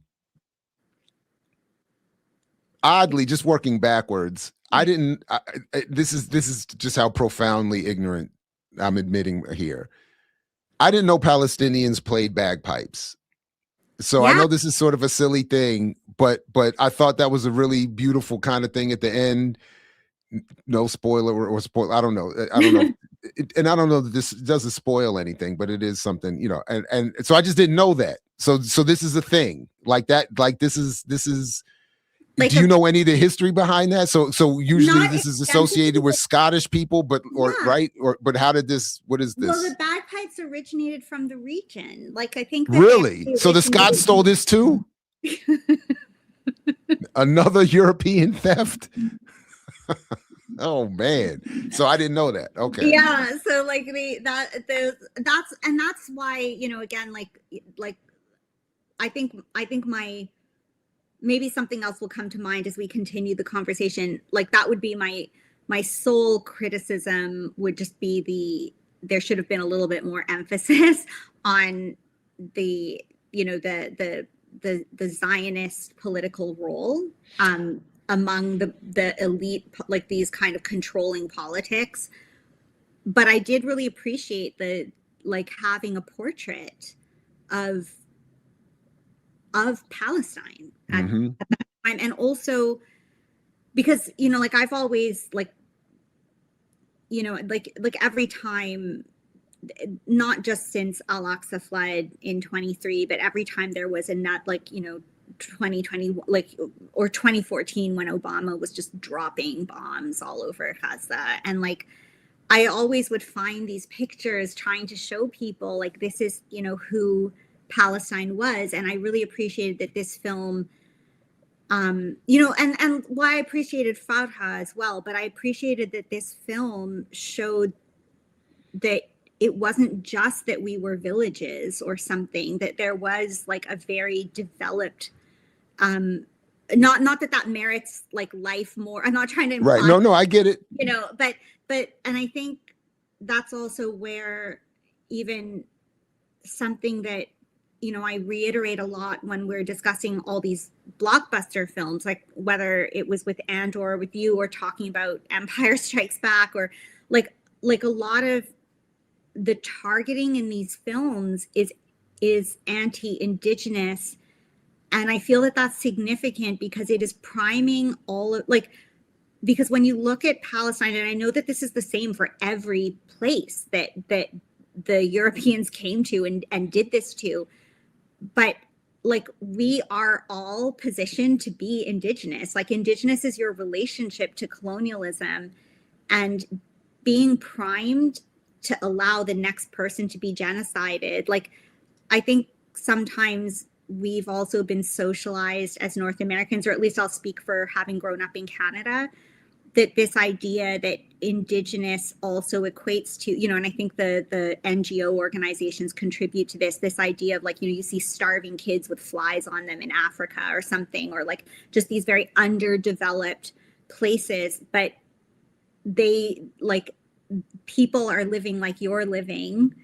oddly, just working backwards, this is just how profoundly ignorant I'm admitting here. I didn't know Palestinians played bagpipes. So I know this is sort of a silly thing, but I thought that was a really beautiful kind of thing at the end. No spoiler or spoil. I don't know. And I don't know that this doesn't spoil anything, but it is something, you know, and so I just didn't know that. So this is a thing like that. Like this is like, do you know any of the history behind that? So usually this is associated with Scottish people, but but how did this? What is this? Well, the bagpipes originated from the region. Like, I think really. So the Scots stole this too. Another European theft. Oh man. So I didn't know that. Okay. Yeah. So like that's why, you know, again, like I think maybe something else will come to mind as we continue the conversation. Like, that would be my sole criticism, would just be there should have been a little bit more emphasis on the, you know, the Zionist political role among the elite, like these kind of controlling politics. But I did really appreciate having a portrait of Palestine at that time. And also because, you know, like I've always like, you know, like every time, not just since Al-Aqsa flood in 23, but every time there was a nut, like, you know, 2020, like, or 2014, when Obama was just dropping bombs all over Gaza. And like, I always would find these pictures trying to show people like, this is, you know, who Palestine was. And I really appreciated that this film, you know, and why I appreciated Farha as well, but I appreciated that this film showed that it wasn't just that we were villages or something, that there was like a very developed, not that merits like life more. I'm not trying to imply, right. No, I get it. You know, but, and I think that's also where even something that, you know, I reiterate a lot when we're discussing all these blockbuster films, like whether it was with Andor, with you, or talking about Empire Strikes Back, or like a lot of the targeting in these films is anti-Indigenous, and I feel that that's significant because it is priming all of, like, because when you look at Palestine, and I know that this is the same for every place that the Europeans came to and did this to, but like, we are all positioned to be Indigenous. Like, Indigenous is your relationship to colonialism, and being primed to allow the next person to be genocided. Like, I think sometimes we've also been socialized as North Americans, or at least I'll speak for having grown up in Canada, that this idea that Indigenous also equates to, you know, and I think the NGO organizations contribute to this idea of, like, you know, you see starving kids with flies on them in Africa or something, or like just these very underdeveloped places, but they, like, people are living like you're living,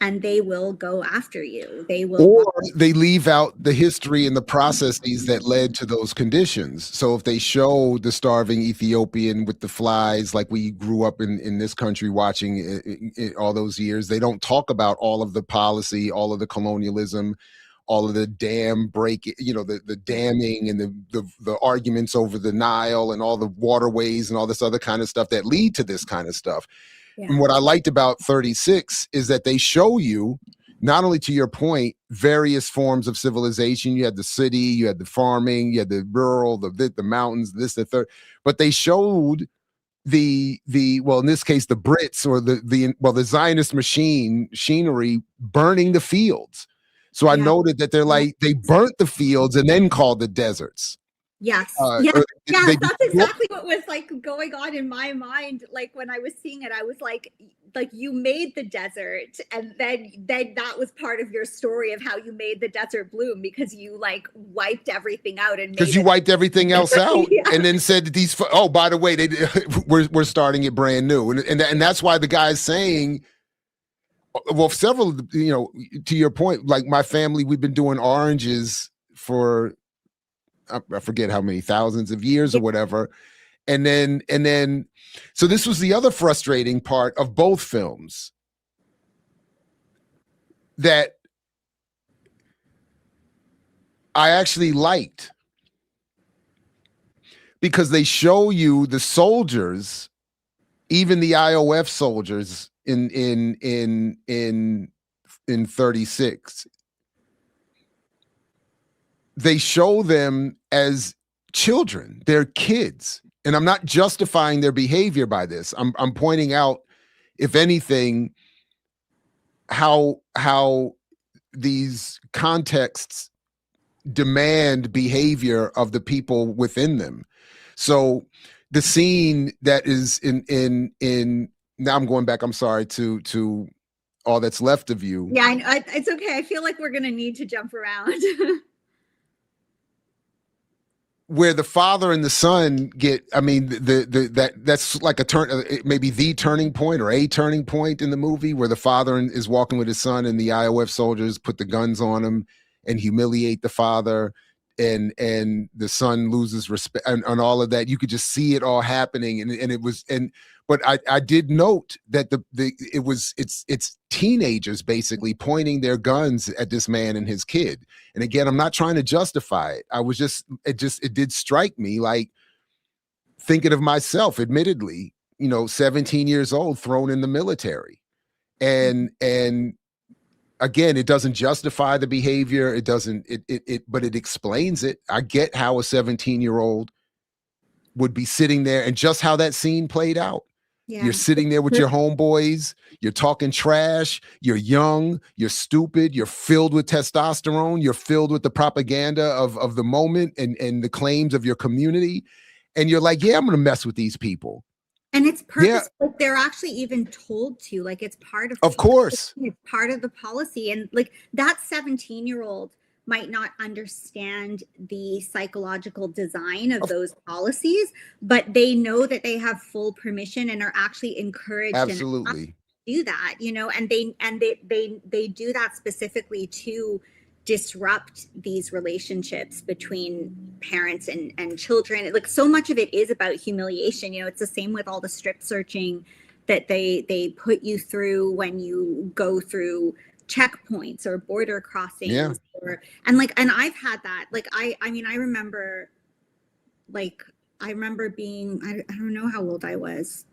and they will go after you. They will, or they leave out the history and the processes that led to those conditions. So if they show the starving Ethiopian with the flies, like we grew up in this country watching all those years, they don't talk about all of the policy, all of the colonialism, all of the dam break, you know, the damming and the arguments over the Nile and all the waterways and all this other kind of stuff that lead to this kind of stuff. yeah. And what I liked about 36 is that they show you, not only, to your point, various forms of civilization. You had the city, you had the farming, you had the rural, the mountains, this, the third, but they showed the well, in this case, the Brits, or the Zionist machinery burning the fields. So I noted that they're like, they burnt the fields and then called the deserts. Yes. Yes, That's exactly what was like going on in my mind. Like, when I was seeing it, I was like you made the desert, and then that was part of your story of how you made the desert bloom, because you like wiped everything out, and because you wiped everything else out, yeah. And then said that these, oh, by the way, we're starting it brand new, and that's why the guy's saying, well, several, you know, to your point, like my family, we've been doing oranges for, I forget how many thousands of years or whatever. And then, so this was the other frustrating part of both films, that I actually liked, because they show you the soldiers, even the IOF soldiers in 36. They show them as children. They're kids. And I'm not justifying their behavior by this. I'm pointing out, if anything, how these contexts demand behavior of the people within them. So the scene that is in now I'm going back, I'm sorry, to All That's Left of You. Yeah, it's okay. I feel like we're going to need to jump around. Where the father and the son get, I mean, that's like a turn, maybe the turning point, or a turning point in the movie, where the father is walking with his son, and the IOF soldiers put the guns on him and humiliate the father, and the son loses respect, and all of that. You could just see it all happening, and it was, but I did note that it's teenagers basically pointing their guns at this man and his kid. And again, I'm not trying to justify it. It did strike me, like, thinking of myself, admittedly, 17 years old, thrown in the military. And again, it doesn't justify the behavior. It doesn't, but it explains it. I get how a 17-year-old would be sitting there, and just how that scene played out. Yeah. You're sitting there with your homeboys, you're talking trash, you're young, you're stupid, you're filled with testosterone, you're filled with the propaganda of the moment and the claims of your community. And you're like, yeah, I'm going to mess with these people. And it's purposeful. Yeah. Like, they're actually even told to, like, it's part of course, it's part of the policy. And like, that 17-year-old might not understand the psychological design of those policies, but they know that they have full permission and are actually encouraged absolutely to do that, and they do that specifically to disrupt these relationships between parents and children. Like, so much of it is about humiliation. It's the same with all the strip searching that they put you through when you go through checkpoints or border crossings. And I've had that. Like I mean, I remember being, I don't know how old I was,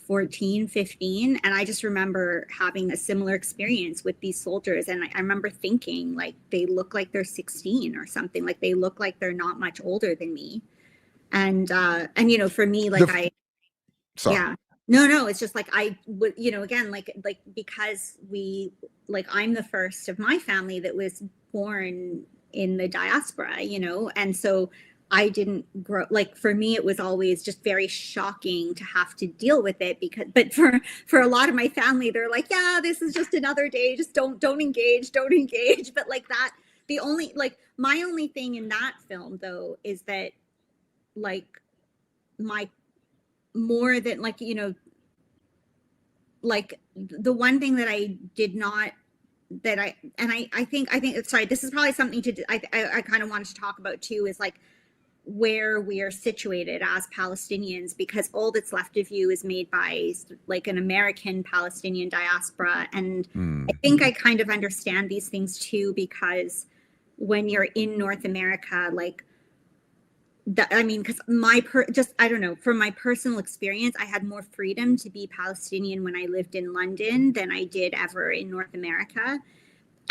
14, 15. And I just remember having a similar experience with these soldiers. And I remember thinking, like, they look like they're 16 or something. Like, they look like they're not much older than me. And you know, for me, like, sorry. Yeah, no, it's just like, I would, you know, again, like, because I'm the first of my family that was born in the diaspora, you know, and so I didn't grow, like, for me it was always just very shocking to have to deal with it, but for a lot of my family, they're like, yeah, this is just another day, just don't engage. But like that, my only thing in that film though is that, like, my more than, like, you know, like, the one thing that I did not, that I think sorry, this is probably something I kind of wanted to talk about too, is like where we are situated as Palestinians, because All That's Left of You is made by like an American Palestinian diaspora. And I think I kind of understand these things too, because when you're in North America, like, I mean, because I don't know, from my personal experience, I had more freedom to be Palestinian when I lived in London than I did ever in North America.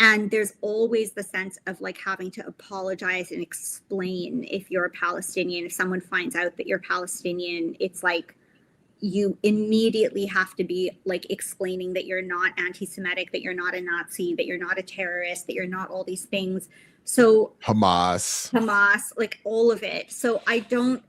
And there's always the sense of like having to apologize and explain if you're a Palestinian. If someone finds out that you're Palestinian, it's like you immediately have to be like explaining that you're not anti-Semitic, that you're not a Nazi, that you're not a terrorist, that you're not all these things. So Hamas, like all of it. So I'm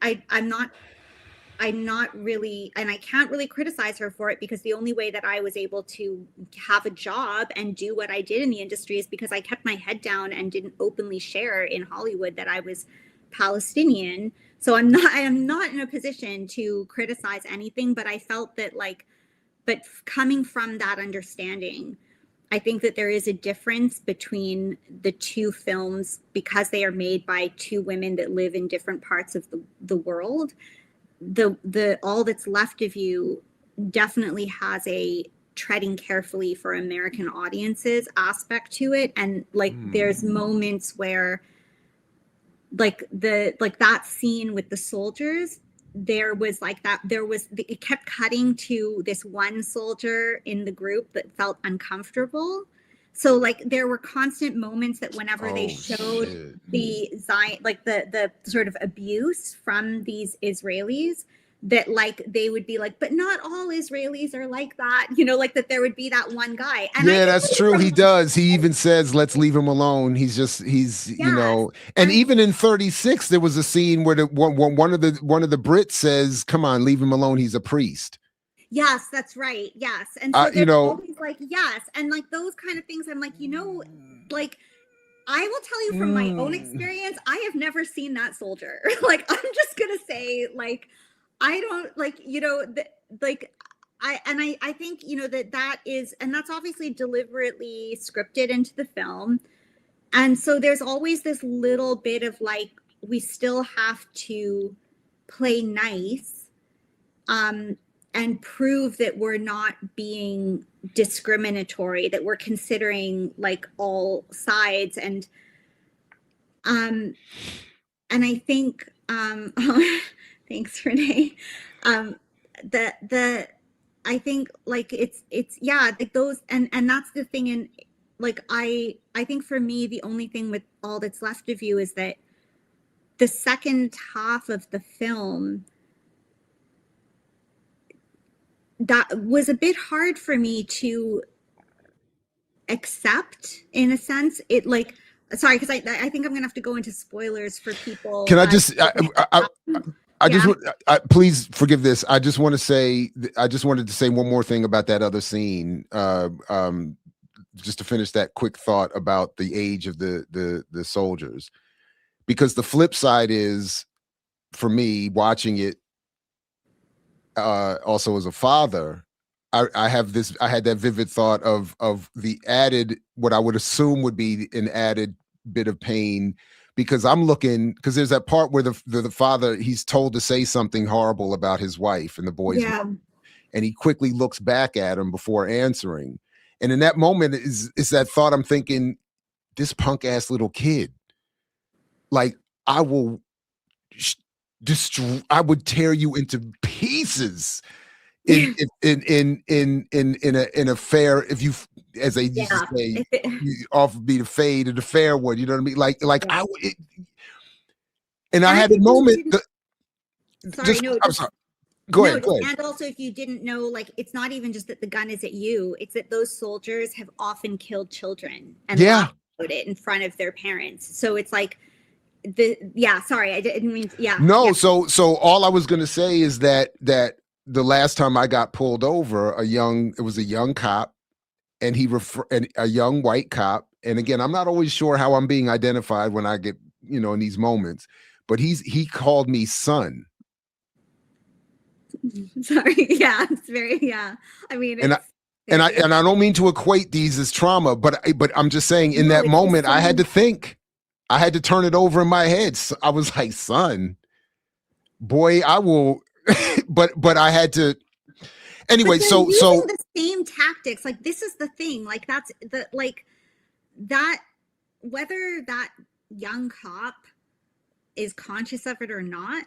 not really, and I can't really criticize her for it, because the only way that I was able to have a job and do what I did in the industry is because I kept my head down and didn't openly share in Hollywood that I was Palestinian. So I am not in a position to criticize anything, but I felt that, like, but coming from that understanding, I think that there is a difference between the two films because they are made by two women that live in different parts of the world. The All That's Left of You definitely has a treading carefully for American audiences aspect to it. And like, there's moments where like that scene with the soldiers, it kept cutting to this one soldier in the group that felt uncomfortable. So like there were constant moments that whenever they showed the sort of abuse from these Israelis, that like they would be like, but not all Israelis are like that, you know, like that there would be that one guy. And yeah, that's true. He does. He even says, let's leave him alone. He's you know, and even in 36, there was a scene where one of the Brits says, come on, leave him alone. He's a priest. Yes, that's right. Yes. And so you know, always like, yes. And like those kind of things, I'm like, you know, like, I will tell you from my own experience, I have never seen that soldier. Like, I'm just going to say, like, I don't, like, you know, I think, you know, that is, and that's obviously deliberately scripted into the film. And so there's always this little bit of like, we still have to play nice, and prove that we're not being discriminatory, that we're considering like all sides. And I think, thanks, Renee. I think like it's yeah, like those, and that's the thing. And like, I think for me, the only thing with All That's Left of You is that the second half of the film, that was a bit hard for me to accept, in a sense. It like, sorry, because I think I'm gonna have to go into spoilers for people. Can I just please forgive this. I just wanted to say one more thing about that other scene. Just to finish that quick thought about the age of the soldiers, because the flip side is, for me watching it, also as a father, I had that vivid thought of the added, what I would assume would be an added bit of pain, because because there's that part where the father, he's told to say something horrible about his wife and the boy's mom, and he quickly looks back at him before answering. And in that moment is that thought I'm thinking, this punk ass little kid, like I will destroy, I would tear you into pieces in a fair, if you, as they used to say, you offer me the fade or the fair one, you know what I mean? Like I would, and I had a moment. I'm sorry. Go ahead. And also, if you didn't know, like, it's not even just that the gun is at you; it's that those soldiers have often killed children and laughed about it in front of their parents. So it's like sorry, I didn't mean. No, so all I was going to say is that the last time I got pulled over, it was a young cop, and a young white cop. And again, I'm not always sure how I'm being identified when I get, in these moments, but he called me son. Sorry. Yeah. It's very, I mean, and I don't mean to equate these as trauma, but I'm just saying in that moment, I had to think, I had to turn it over in my head. So I was like, son, boy, I will, but I had to, anyway. So the same tactics, like, this is the thing, like, that's that, whether that young cop is conscious of it or not,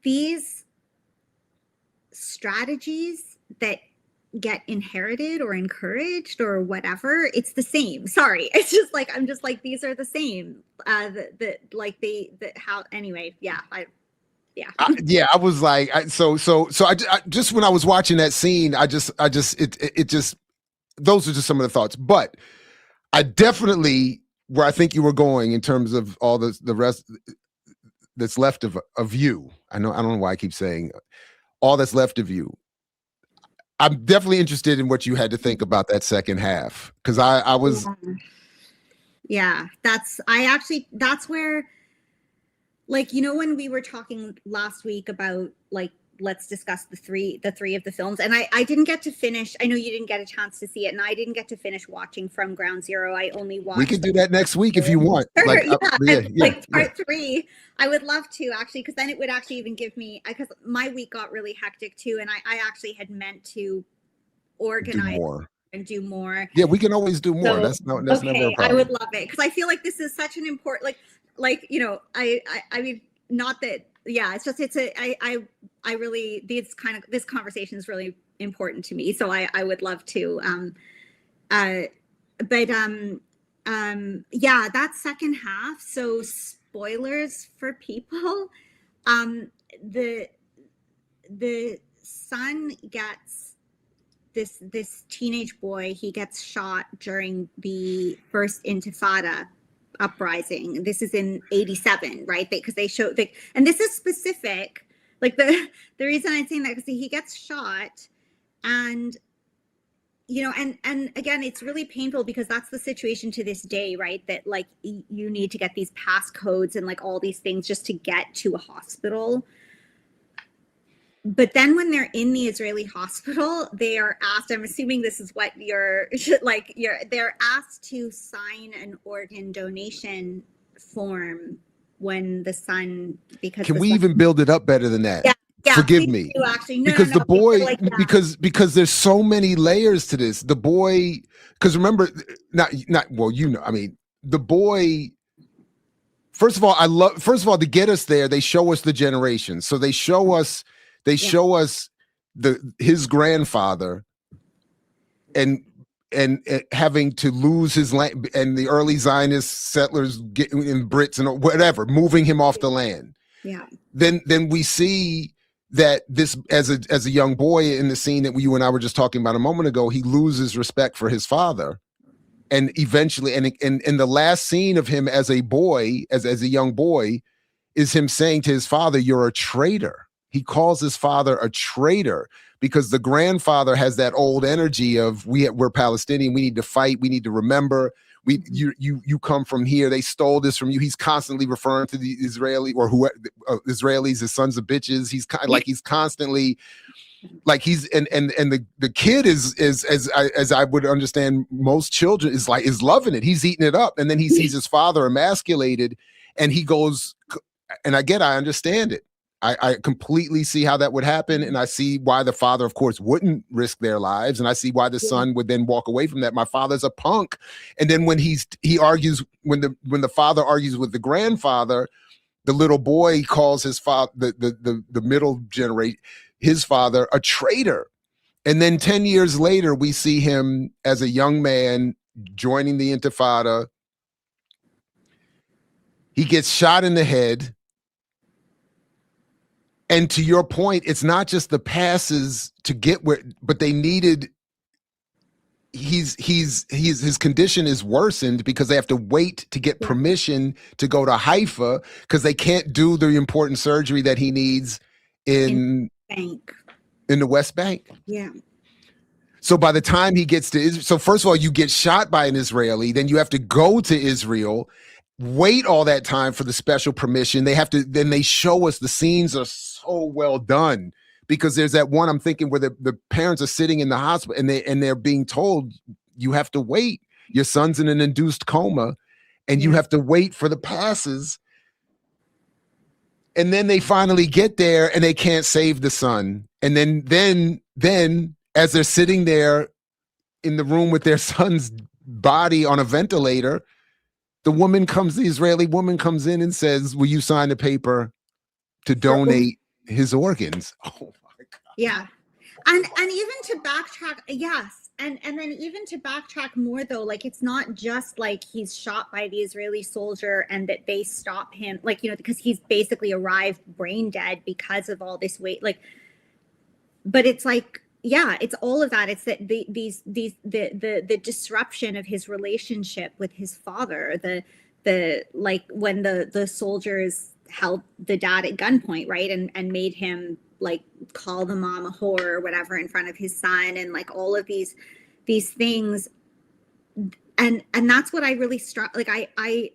these strategies that get inherited or encouraged or whatever, it's the same. Sorry, it's just like, I'm just like, these are the same. Anyway, I was like, so I just, when I was watching that scene, it just those are just some of the thoughts. But I definitely, where I think you were going in terms of all the rest that's left of you. I don't know why I keep saying all that's left of you. I'm definitely interested in what you had to think about that second half, because I was. That's where, like, when we were talking last week about, like, let's discuss the three of the films, and I didn't get to finish. I know you didn't get a chance to see it, and I didn't get to finish watching From Ground Zero. I only watched. We could do that next week if you want. Part 3. I would love to, actually, because then it would actually even give me, because my week got really hectic too, and I actually had meant to organize and do more. Yeah, we can always do more. So, that's never a problem. I would love it, because I feel like this is such an important, I mean, not that. Yeah, it's just, I really, this conversation is really important to me. So I would love to, that second half. So spoilers for people. The son gets this teenage boy, he gets shot during the first Intifada uprising. This is in 87, right? Because they show, and this is specific, like, the reason I'm saying that, because he gets shot, and and again, it's really painful, because that's the situation to this day, right? That, like, you need to get these passcodes and, like, all these things just to get to a hospital. But then when they're in the Israeli hospital, they are asked, I'm assuming this is what they're asked to sign an organ donation form when the son, because can we even build it up better than that? Yeah, forgive me. do, actually. Because the boy, because there's so many layers to this. The boy, because remember, I mean, the boy. First of all, to get us there, they show us the generations. So they show us his grandfather and having to lose his land, and the early Zionist settlers getting in Brits and whatever, moving him off the land. Yeah. Then we see that this, as a young boy, in the scene that you and I were just talking about a moment ago, he loses respect for his father. And eventually, and in the last scene of him as a boy, as a young boy, is him saying to his father, "You're a traitor." He calls his father a traitor, because the grandfather has that old energy of we're Palestinian, we need to fight, we need to remember, you come from here, they stole this from you. He's constantly referring to the Israeli or who Israelis as sons of bitches. He's he's constantly. Like he's and the kid is as I would understand most children is loving it. He's eating it up, and then he sees his father emasculated, and he goes, and I understand it. I completely see how that would happen. And I see why the father, of course, wouldn't risk their lives. And I see why the son would then walk away from that. My father's a punk. And then when he argues, when the father argues with the grandfather, the little boy calls his father, the middle generation, his father, a traitor. And then 10 years later, we see him as a young man joining the Intifada. He gets shot in the head. And to your point, it's not just the passes to get where, but they needed, his condition is worsened because they have to wait to get permission to go to Haifa because they can't do the important surgery that he needs in the West Bank. Yeah. So by the time he gets to Israel, so first of all, you get shot by an Israeli, then you have to go to Israel, wait all that time for the special permission. Then they show us the scenes are so well done because there's that one I'm thinking where the parents are sitting in the hospital and they're being told you have to wait. Your son's in an induced coma and you have to wait for the passes. And then they finally get there and they can't save the son. And then as they're sitting there in the room with their son's body on a ventilator, the Israeli woman comes in and says, will you sign the paper to donate his organs? Oh my God. Yeah. And even to backtrack, yes. And then even to backtrack more though, like it's not just like he's shot by the Israeli soldier and that they stop him, like, you know, because he's basically arrived brain dead because of all this weight. Like, but it's like, yeah, it's all of that. It's that the disruption of his relationship with his father, the like when the soldiers held the dad at gunpoint, right, and made him like call the mom a whore or whatever in front of his son, and like all of these things, and that's what I really struck. Like I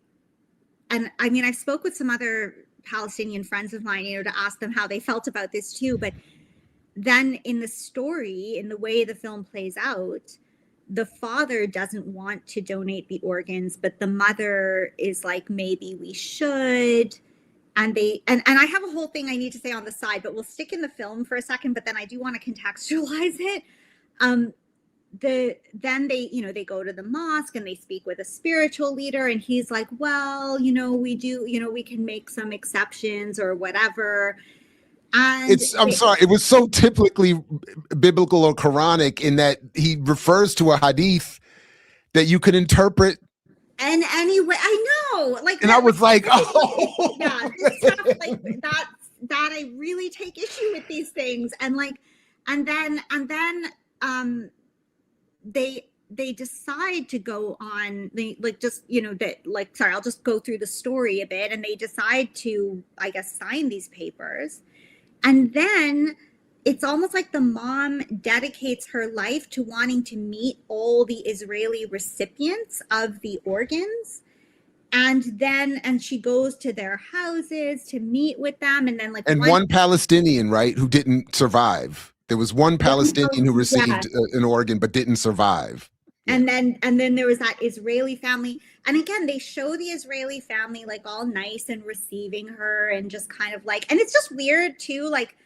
mean, I spoke with some other Palestinian friends of mine, you know, to ask them how they felt about this too, but then in the story, in the way the film plays out, the father doesn't want to donate the organs, but the mother is like, maybe we should. And I have a whole thing I need to say on the side, but we'll stick in the film for a second, but then I do want to contextualize it. Then they, you know, they go to the mosque and they speak with a spiritual leader, and he's like, well, you know, we can make some exceptions or whatever. And I'm sorry, it was so typically biblical or Quranic in that he refers to a hadith that you could interpret. And anyway, I know, like, and I was like, oh, yeah, this stuff, like that I really take issue with these things, and like, and then they decide to go on, like, just, you know, that, like, sorry, I'll just go through the story a bit, and they decide to, I guess, sign these papers. And then it's almost like the mom dedicates her life to wanting to meet all the Israeli recipients of the organs. And she goes to their houses to meet with them. And then, like, one Palestinian, right, who didn't survive. There was one Palestinian who received an organ but didn't survive. And then there was that Israeli family. And again, they show the Israeli family like all nice and receiving her and just kind of like, and it's just weird too. Like,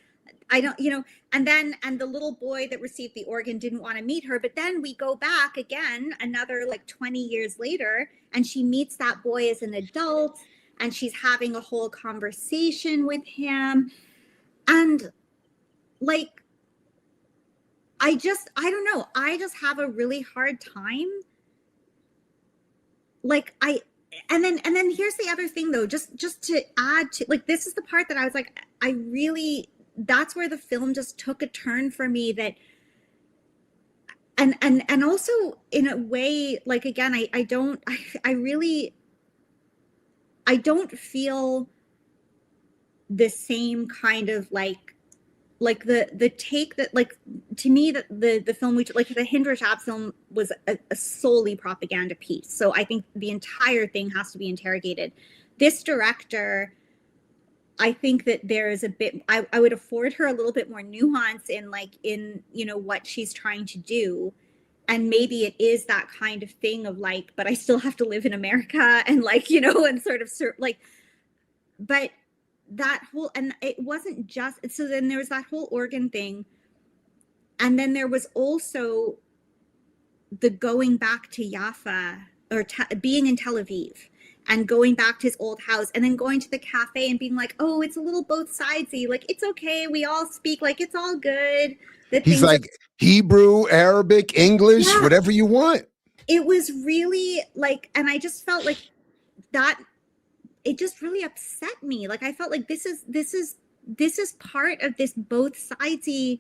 I don't, you know, and the little boy that received the organ didn't want to meet her. But then we go back again, another like 20 years later, and she meets that boy as an adult and she's having a whole conversation with him. And like, I don't know. I just have a really hard time. Like and then here's the other thing though, just to add to, like, this is the part that I was like, that's where the film just took a turn for me, that, and also in a way, like, again, I don't feel the same kind of like the take that, like, to me, that the film, like the Hind Rajab film was a solely propaganda piece. So I think the entire thing has to be interrogated. This director, I think that there is a bit, I would afford her a little bit more nuance in you know, what she's trying to do. And maybe it is that kind of thing of like, but I still have to live in America, and like, you know, and sort of like, but that whole, and it wasn't just, so then there was that whole organ thing, and then there was also the going back to Jaffa, or being in Tel Aviv and going back to his old house, and then going to the cafe and being like, oh, it's a little both sidesy, like it's okay, we all speak, like it's all good, that He's things like are, Hebrew, Arabic, English, yeah, whatever you want. it was really like, and I just felt like that, it just really upset me. Like I felt like this is part of this both sidesy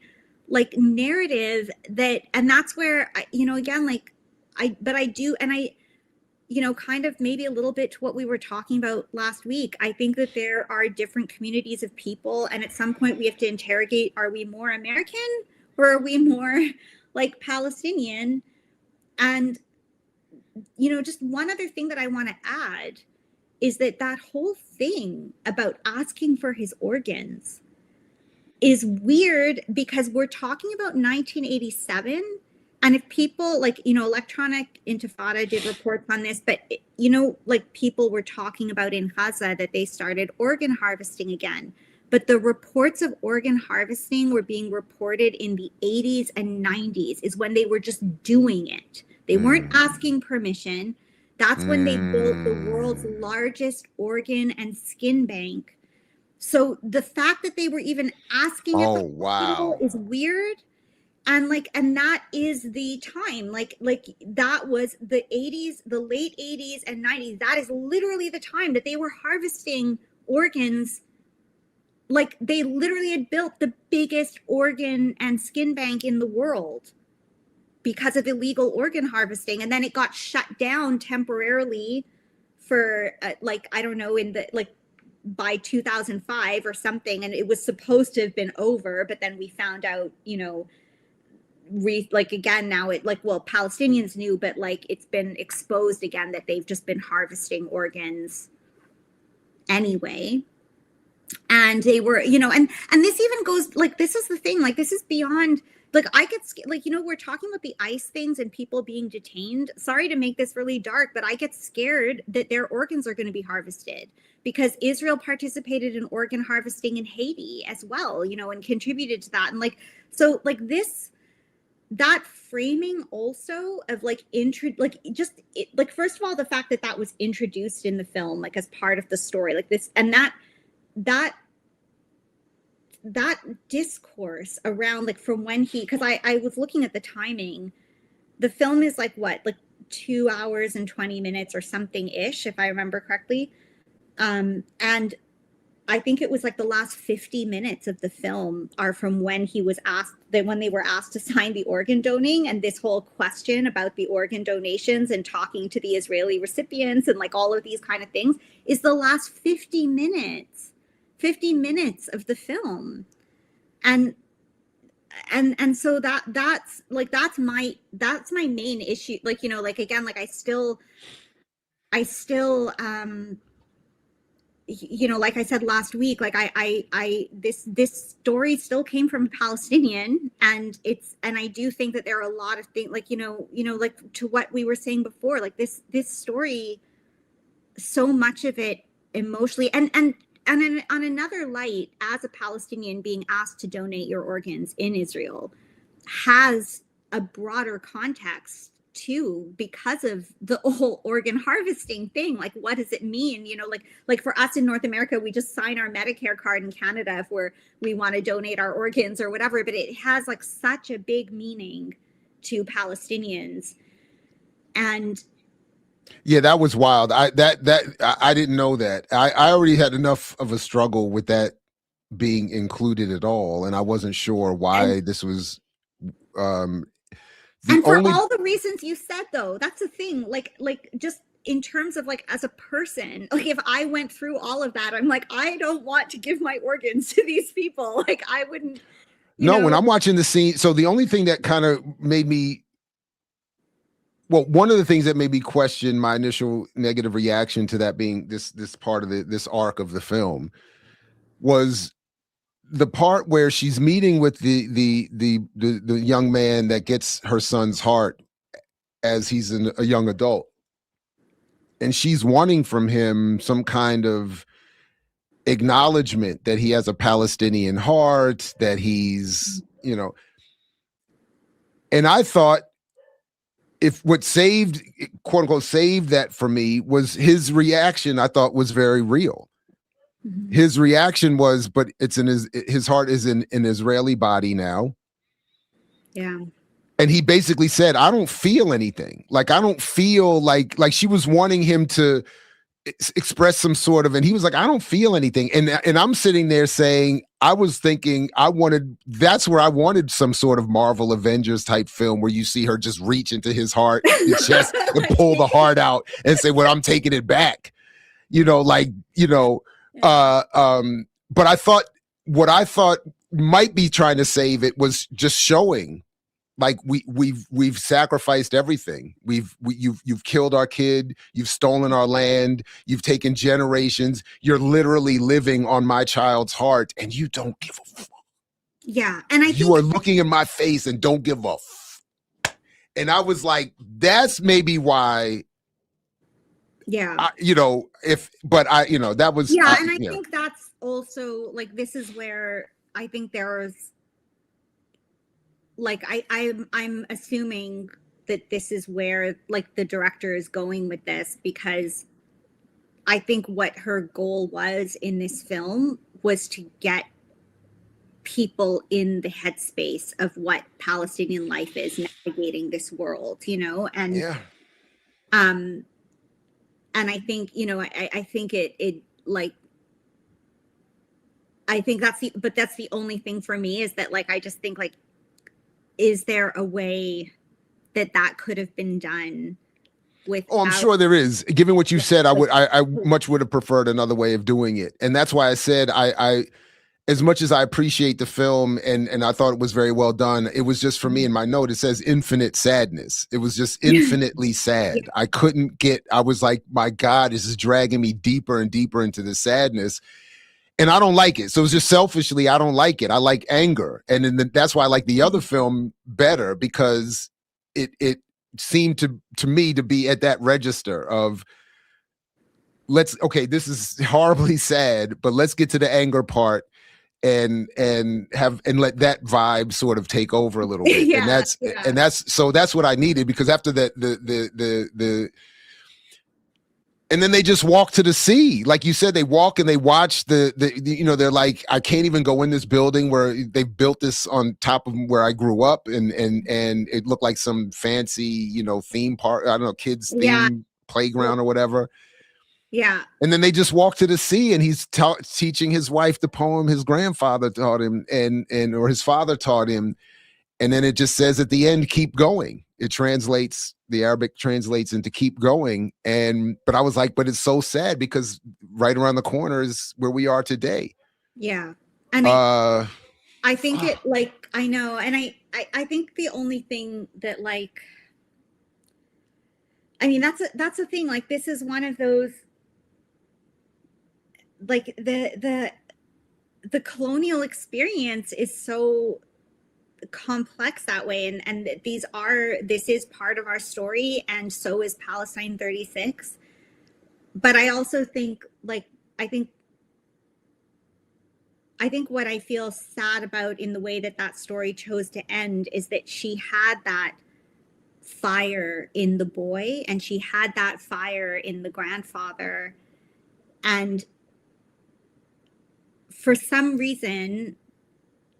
like narrative, that, and that's where I, again, like I do, and I, kind of maybe a little bit to what we were talking about last week. I think that there are different communities of people, and at some point we have to interrogate, are we more American or are we more like Palestinian? And, just one other thing that I want to add is that whole thing about asking for his organs is weird, because we're talking about 1987. And if people like, Electronic Intifada did reports on this, but, like people were talking about in Gaza that they started organ harvesting again. But the reports of organ harvesting were being reported in the 80s and 90s, is when they were just doing it. They weren't asking permission. That's when they built the world's largest organ and skin bank. So the fact that they were even asking at the hospital is weird. And that is the time, like that was the 80s, the late 80s and 90s. That is literally the time that they were harvesting organs. Like they literally had built the biggest organ and skin bank in the world because of illegal organ harvesting. And then it got shut down temporarily for I don't know, in the by 2005 or something, and it was supposed to have been over, but then we found out, again now it Palestinians knew, but it's been exposed again that they've just been harvesting organs anyway. And they were, and this even goes, this is the thing, this is beyond, I get we're talking about the ICE things and people being detained. Sorry to make this really dark, but I get scared that their organs are going to be harvested, because Israel participated in organ harvesting in Haiti as well, and contributed to that. And that framing also of first of all, the fact that was introduced in the film, as part of the story, this, and that discourse around from when because I was looking at the timing, the film is 2 hours and 20 minutes or something ish, if I remember correctly. And I think it was the last 50 minutes of the film are from when he was asked, when they were asked to sign the organ donating, and this whole question about the organ donations and talking to the Israeli recipients and all of these kind of things is the last 50 minutes of the film. And so that's my main issue. Again, I still like I said last week, this story still came from a Palestinian, and I do think that there are a lot of things, to what we were saying before, this story, so much of it emotionally, and on another light, as a Palestinian being asked to donate your organs in Israel has a broader context too, because of the whole organ harvesting thing. What does it mean? For us in North America, we just sign our Medicare card in Canada if we want to donate our organs or whatever, but it has such a big meaning to Palestinians. And yeah, that was wild. I didn't know that. I already had enough of a struggle with that being included at all, and I wasn't sure why this was and for all the reasons you said, though, that's the thing, just in terms of as a person, if I went through all of that, I'm I don't want to give my organs to these people. I wouldn't. When I'm watching the scene, so the only thing that kind of made me, one of the things that made me question my initial negative reaction to that being this part of this arc of the film was the part where she's meeting with the young man that gets her son's heart as he's a young adult, and she's wanting from him some kind of acknowledgement that he has a Palestinian heart, that he's, and I thought if what saved, quote unquote, saved that for me was his reaction. I thought was very real. Mhm. His reaction was, but it's in his heart is in an Israeli body now. Yeah. And he basically said, I don't feel anything. Like, I don't feel like she was wanting him to express some sort of, and he was like, I don't feel anything. And I'm sitting there saying, I was thinking that's where I wanted some sort of Marvel Avengers type film where you see her just reach into his heart, his chest, and pull the heart out and say, well, I'm taking it back. But I thought what I thought might be trying to save it was just showing, like, we've sacrificed everything. You've killed our kid, you've stolen our land, you've taken generations, you're literally living on my child's heart, and you don't give a fuck. Yeah. And you are looking in my face and don't give a fuck. And I was like, that's maybe why. Yeah. That was. Yeah. And I think that's also, like, this is where I think there's, like, I'm assuming that this is where, like, the director is going with this, because I think what her goal was in this film was to get people in the headspace of what Palestinian life is navigating this world, and yeah. And I think, I think it like, I think that's the only thing for me is that, like, I just think, like, is there a way that could have been done without? Oh, I'm sure there is. Given what you said, I much would have preferred another way of doing it. And that's why I said, I as much as I appreciate the film and I thought it was very well done, it was just, for me, in my note, it says infinite sadness. It was just infinitely sad. Yeah. I was like, my God, this is dragging me deeper and deeper into the sadness. And I don't like it. So it's just selfishly, I don't like it. I like anger. And then that's why I like the other film better, because it seemed to me to be at that register of, this is horribly sad, but let's get to the anger part and let that vibe sort of take over a little bit. Yeah, and that's what I needed, because after that, and then they just walk to the sea. Like you said, they walk and they watch they're like, I can't even go in this building where they built this on top of where I grew up. And it looked like some fancy, theme park. I don't know, kids theme playground or whatever. Yeah. And then they just walk to the sea, and he's teaching his wife the poem his grandfather taught him or his father taught him. And then it just says at the end, keep going. It translates, the Arabic translates into keep going. But I was like, but it's so sad, because right around the corner is where we are today. Yeah. And I think it, like, I know. And I think the only thing that, like, I mean, that's the thing. Like, this is one of those, like, the colonial experience is so complex that way, and this is part of our story, and so is Palestine 36. But I also think, like, I think what I feel sad about in the way that story chose to end is that she had that fire in the boy, and she had that fire in the grandfather, and for some reason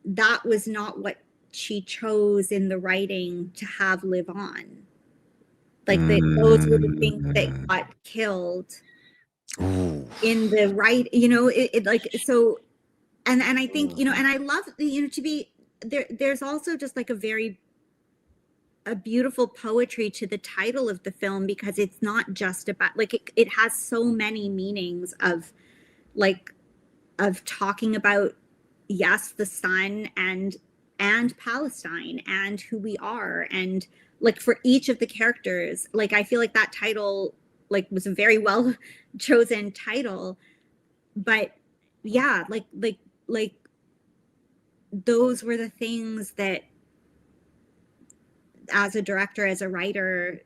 that was not what she chose in the writing to have live on. Like, those were the things that got killed. Ooh. In the right, like, so, and I think, and I love, to be there. There's also just, like, a beautiful poetry to the title of the film, because it's not just about, like, it has so many meanings of, like, of talking about, yes, the sun and Palestine and who we are, and, like, for each of the characters, like, I feel like that title, like, was a very well chosen title. But yeah, like those were the things that, as a director, as a writer,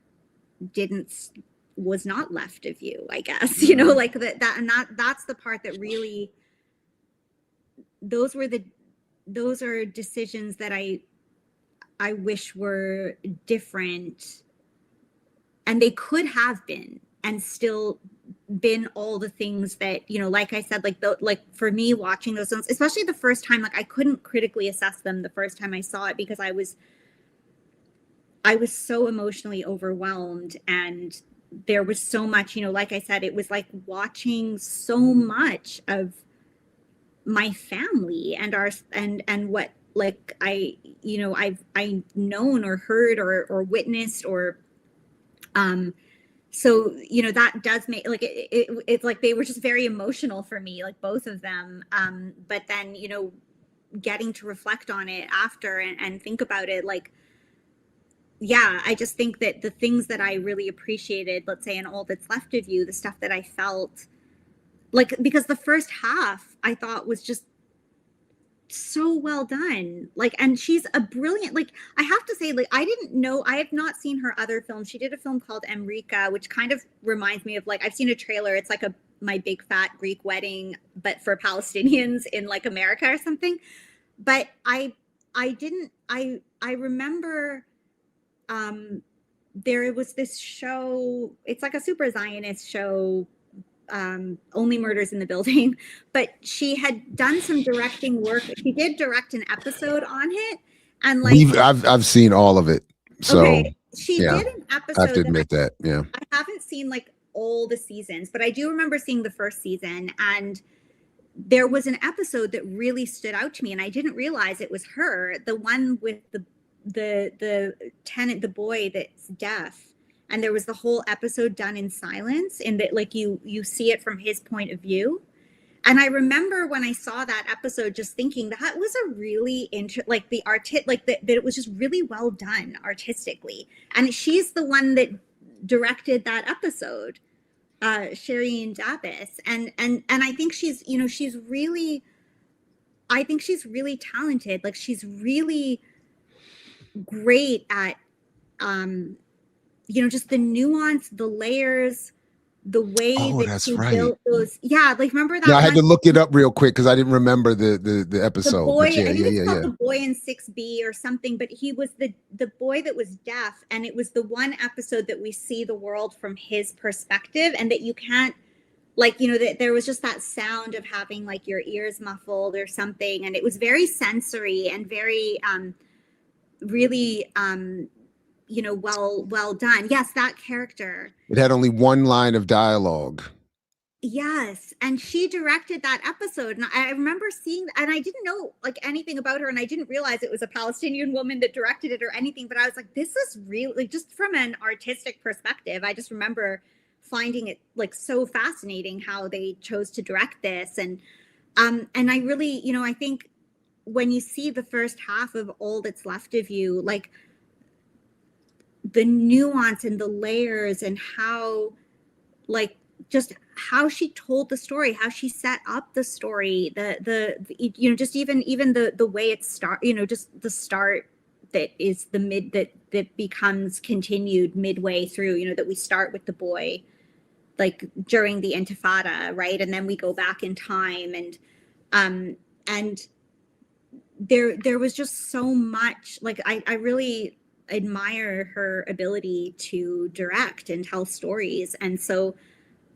was not left of you, I guess. Like, that's the part that really those were the those are decisions that I wish were different, and they could have been and still been all the things that, you know, like I said, like for me watching those films, especially the first time, like I couldn't critically assess them the first time I saw it because I was so emotionally overwhelmed, and there was so much, you know, like I said, it was like watching so much of my family and our and what, like, I, you know, I known or heard or witnessed or so, you know, that does make, like, it's like they were just very emotional for me, like both of them. But then, you know, getting to reflect on it after and think about it, like, yeah, I just think that the things that I really appreciated, let's say in All That's Left of You, the stuff that I felt like, because the first half I thought was just so well done, like, and she's a brilliant, like, I have to say, like, I didn't know, I have not seen her other films. She did a film called Emrika, which kind of reminds me of, like, I've seen a trailer, it's like a My Big Fat Greek Wedding but for Palestinians in like America or something. But I didn't, I remember there was this show, it's like a super Zionist show, Only Murders in the Building, but she had done some directing work. She did direct an episode on it, and like, I've seen all of it. So okay, she yeah, did an I have to episode that admit that. Yeah. I haven't seen like all the seasons, but I do remember seeing the first season, and there was an episode that really stood out to me, and I didn't realize it was her, the one with the tenant, the boy that's deaf, and there was the whole episode done in silence, and that, like, you see it from his point of view. And I remember when I saw that episode just thinking that was a really like the like that it was just really well done artistically. And she's the one that directed that episode, Shireen Dabbis, and I think she's, you know, she's really, I think she's really talented. Like, she's really great at you know, just the nuance, the layers, the way Oh, that that's she right. built those. Yeah, like, remember Yeah, that I had one, to look it up real quick because I didn't remember the the episode. boy, But yeah, I think yeah, it's yeah, called yeah. The Boy in 6B or something, but he was the boy that was deaf, and it was the one episode that we see the world from his perspective, and that you can't, like, you know, that there was just that sound of having like your ears muffled or something, and it was very sensory and very really you know, well done. Yes, that character. It had only one line of dialogue. Yes, and she directed that episode, and I remember seeing, and I didn't know like anything about her, and I didn't realize it was a Palestinian woman that directed it or anything. But I was like, this is really, like, just from an artistic perspective, I just remember finding it like so fascinating how they chose to direct this, and I really, you know, I think when you see the first half of All That's Left of You, like the nuance and the layers and how, like, just how she told the story, how she set up the story, the you know, just even the way it start, you know, just the start that is the mid that becomes continued midway through, you know, that we start with the boy like during the Intifada, right, and then we go back in time, and there was just so much, like, I really admire her ability to direct and tell stories. And so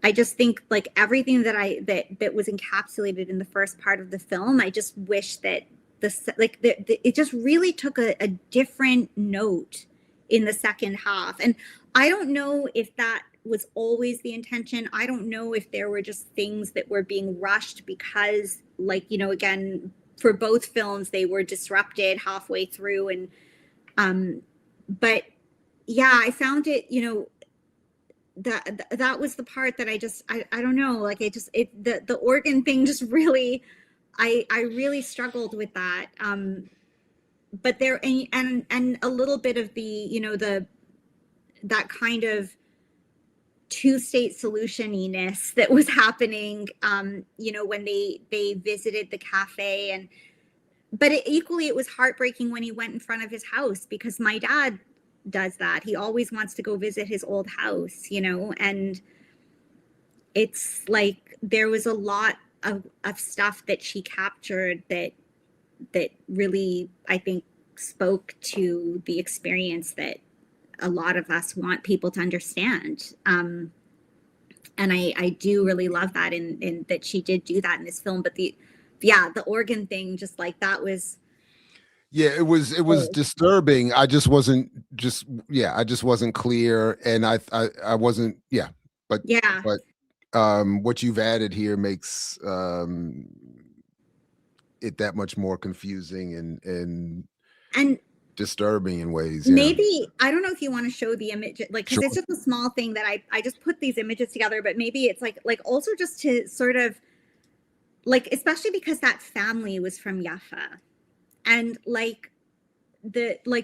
I just think like everything that was encapsulated in the first part of the film, I just wish that it just really took a different note in the second half. And I don't know if that was always the intention. I don't know if there were just things that were being rushed because, like, you know, again, for both films, they were disrupted halfway through. And but yeah, I found it, you know, that was the part that I don't know, like, the organ thing just really, I really struggled with that. But there, and a little bit of the, you know, that kind of two-state solutioniness that was happening, you know, when they visited the cafe. And but equally it was heartbreaking when he went in front of his house, because my dad does that. He always wants to go visit his old house, you know, and it's like there was a lot of stuff that she captured that really, I think, spoke to the experience that a lot of us want people to understand. And I do really love that in that she did do that in this film. But the organ thing, just like that was. Yeah, it was disturbing. I just wasn't clear, and I wasn't, but Yeah. but what you've added here makes it that much more confusing and disturbing in ways. Maybe I don't know if you want to show the image, like, because Sure. it's just a small thing that I just put these images together, but maybe it's like also just to sort of, like, especially because that family was from Jaffa, and like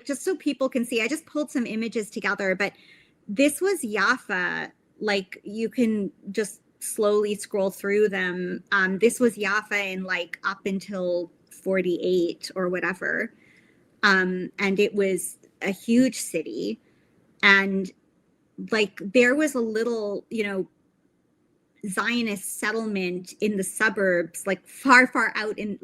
just so people can see, I just pulled some images together, but this was Jaffa. Like, you can just slowly scroll through them. This was Jaffa in like up until 48 or whatever. And it was a huge city. And like, there was a little, Zionist settlement in the suburbs, like far out in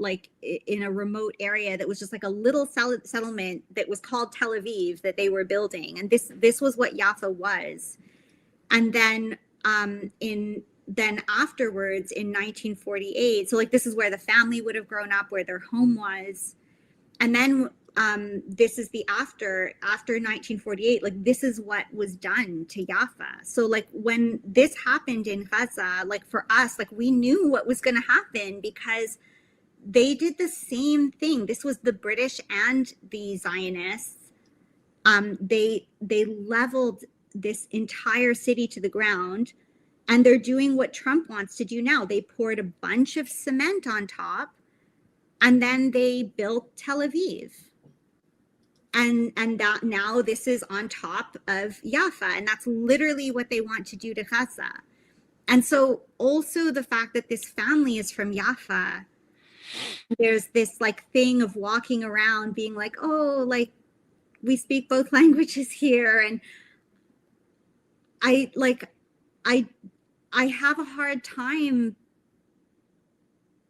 a remote area, that was just like a little settlement that was called Tel Aviv, that they were building. And this was what Jaffa was. And then then afterwards in 1948, so like this is where the family would have grown up, where their home was. And then this is the after 1948, like this is what was done to Jaffa. So like when this happened in Gaza, like for us, like we knew what was going to happen, because they did the same thing. This was the British and the Zionists. They leveled this entire city to the ground, and they're doing what Trump wants to do now. They poured a bunch of cement on top, and then they built Tel Aviv. And that now this is on top of Jaffa, and that's literally what they want to do to Gaza. And so also the fact that this family is from Jaffa, there's this like thing of walking around being like, oh, like we speak both languages here. And I have a hard time.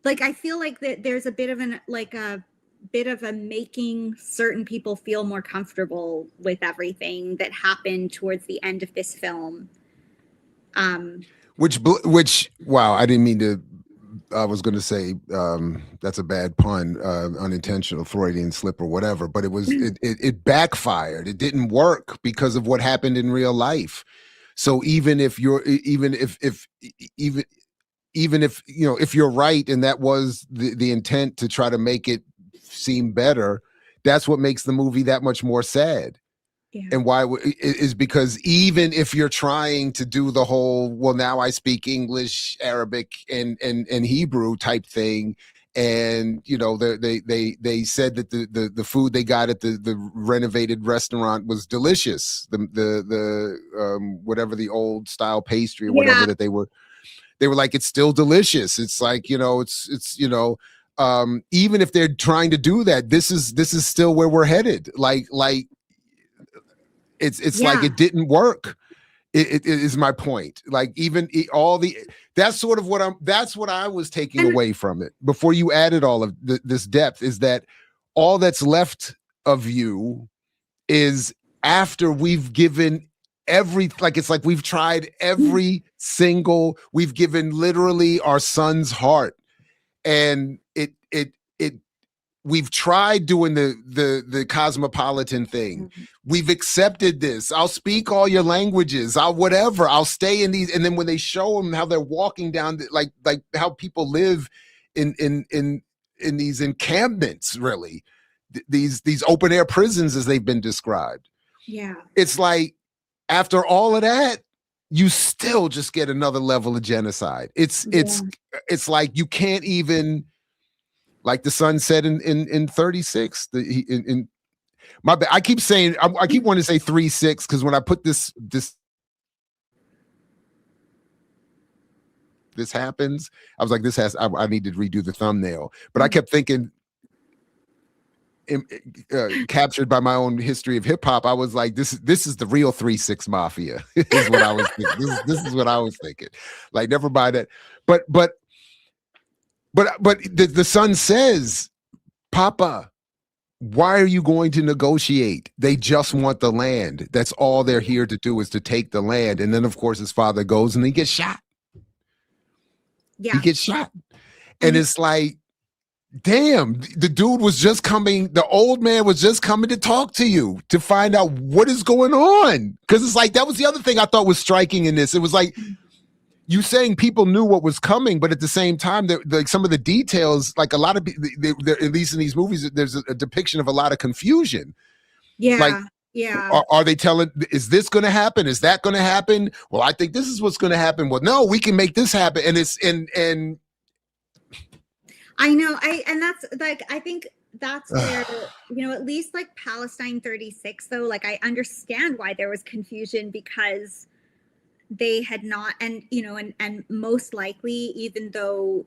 Like, I feel like that there's a bit of a making certain people feel more comfortable with everything that happened towards the end of this film. Which wow, I didn't mean to. I was going to say that's a bad pun, unintentional Freudian slip or whatever. But it backfired. It didn't work because of what happened in real life. So even if if you're right and that was the intent to try to make it seem better, that's what makes the movie that much more sad. Yeah. And why is because even if you're trying to do the whole, well, now I speak English, Arabic, and Hebrew type thing, and they said that the food they got at the renovated restaurant was delicious, the whatever, the old style pastry or whatever that they were like, it's still delicious. It's like, even if they're trying to do that, this is still where we're headed. Like it's like it didn't work. It is my point. Like even that's what I was taking away from it before you added all of this depth, is that all that's left of you is after we've given it's like we've tried every single, we've given literally our son's heart, and we've tried doing the cosmopolitan thing. We've accepted this. I'll speak all your languages. I'll stay in these. And then when they show them how they're walking down, like how people live in these encampments, really, these open air prisons as they've been described. Yeah. It's like, after all of that, you still just get another level of genocide. It's like you can't even, like the son said in 36. My bad. I keep saying, I keep wanting to say 3-6 because when I put this happens, I was like, I need to redo the thumbnail. But I kept thinking, captured by my own history of hip hop, I was like, this is the real 3-6 mafia. Is what I was thinking. This is what I was thinking. Like, never mind that. But But the son says, Papa, why are you going to negotiate? They just want the land. That's all they're here to do, is to take the land. And then, of course, his father goes and he gets shot. He Yeah. gets shot. And And it's like, damn, the dude was just coming, the old man was just coming to talk to you to find out what is going on. Because it's like, that was the other thing I thought was striking in this. It was like, you saying people knew what was coming, but at the same time, like some of the details, like a lot of, at least in these movies, there's a depiction of a lot of confusion. Like, yeah, yeah. are they telling, is this going to happen? Is that going to happen? Well, I think this is what's going to happen. Well, no, we can make this happen. And it's, and I know. And that's like, I think that's where, at least like Palestine 36, though, like I understand why there was confusion, because they had not, and and most likely, even though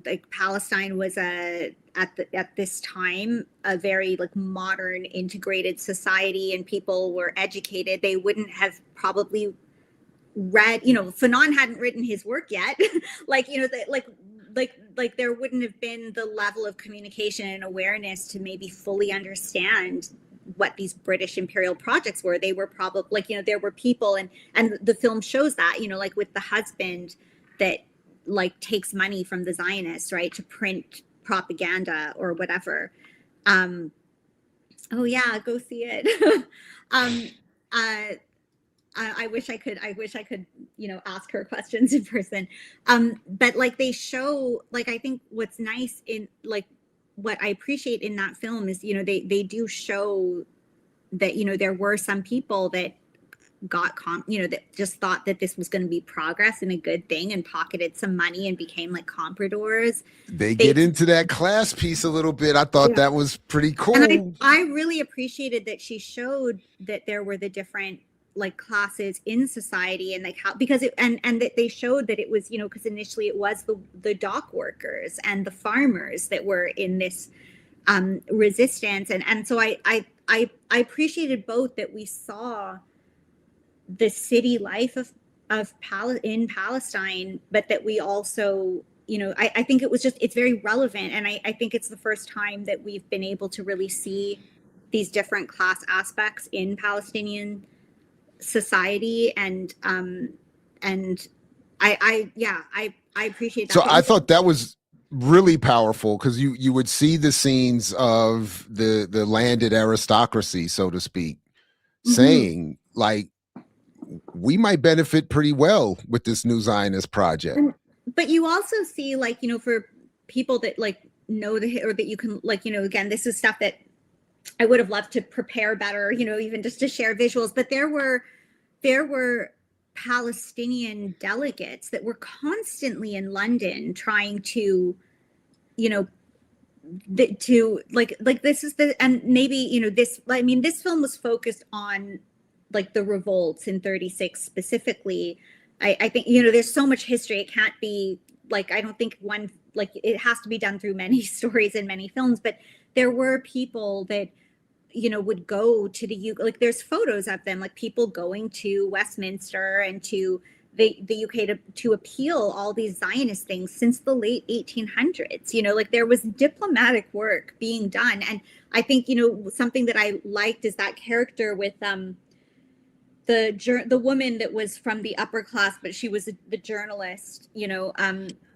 like Palestine was at this time a very like modern integrated society and people were educated, they wouldn't have probably read, Fanon hadn't written his work yet. Like like there wouldn't have been the level of communication and awareness to maybe fully understand what these British imperial projects were. They were probably like, there were people, and the film shows that, like with the husband that like takes money from the Zionists, right, to print propaganda or whatever. Oh yeah, go see it. um I wish I could, ask her questions in person. But like they show, like, I think what's nice in like what I appreciate in that film is, they do show that, there were some people that got that just thought that this was going to be progress and a good thing and pocketed some money and became like compradors. they get into that class piece a little bit. I thought that was pretty cool. And I really appreciated that she showed that there were the different like classes in society, and like how, because it, and that they showed that it was, because initially it was the dock workers and the farmers that were in this resistance, and so I appreciated both, that we saw the city life of in Palestine, but that we also, I think it was just, it's very relevant, and I think it's the first time that we've been able to really see these different class aspects in Palestinian society, and I appreciate that. So I thought that was really powerful, because you would see the scenes of the landed aristocracy, so to speak, saying like, we might benefit pretty well with this new Zionist project. But you also see, like, for people that like know or that you can, like, again, this is stuff that I would have loved to prepare better, even just to share visuals. But there were Palestinian delegates that were constantly in London trying to, to like this is the, and maybe, this, I mean, this film was focused on like the revolts in 36 specifically. I think, there's so much history. It can't be like, I don't think one, like it has to be done through many stories and many films, but there were people that, would go to the UK, like there's photos of them, like people going to Westminster and to the UK to appeal all these Zionist things since the late 1800s. Like there was diplomatic work being done. And I think, something that I liked is that character with the woman that was from the upper class, but she was the journalist,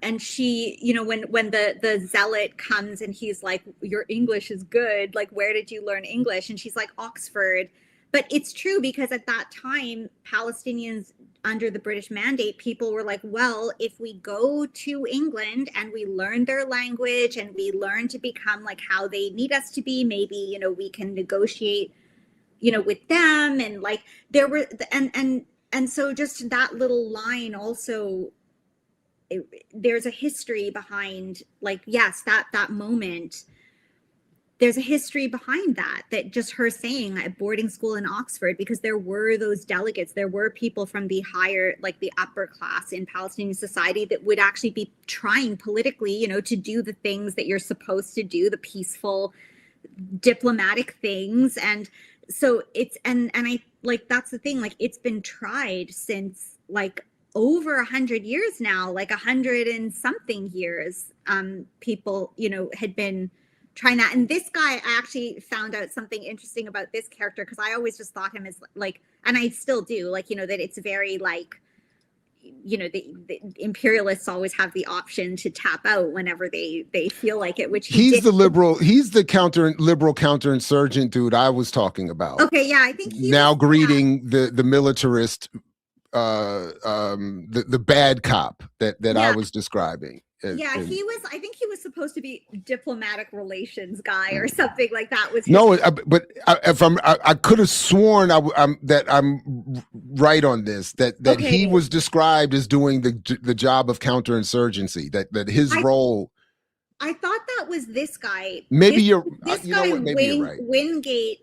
and she, when the zealot comes and he's like, your English is good, like, where did you learn English? And she's like, Oxford. But it's true, because at that time, Palestinians under the British mandate, people were like, well, if we go to England and we learn their language and we learn to become like how they need us to be, maybe, we can negotiate, with them. And like there were, and so just that little line also, there's a history behind, like, yes, that moment, there's a history behind that just her saying at boarding school in Oxford, because there were those delegates, there were people from the higher, like the upper class in Palestinian society that would actually be trying politically, to do the things that you're supposed to do, the peaceful diplomatic things. And so it's, and I, like, that's the thing, like, it's been tried since like over 100 years now, like 100 and something years, people, had been trying that. And this guy, I actually found out something interesting about this character, because I always just thought him as like, and I still do, like, that it's very like, the imperialists always have the option to tap out whenever they feel like it, which he's the liberal counterinsurgent dude I was talking about. Okay, yeah, I think now greeting the militarist, the bad cop that I was describing. Yeah, he was. I think he was supposed to be diplomatic relations guy or something like that. But I could have sworn that I'm right on this. That okay. He was described as doing the job of counterinsurgency. That his role. I thought that was this guy. Maybe you're right. Wingate.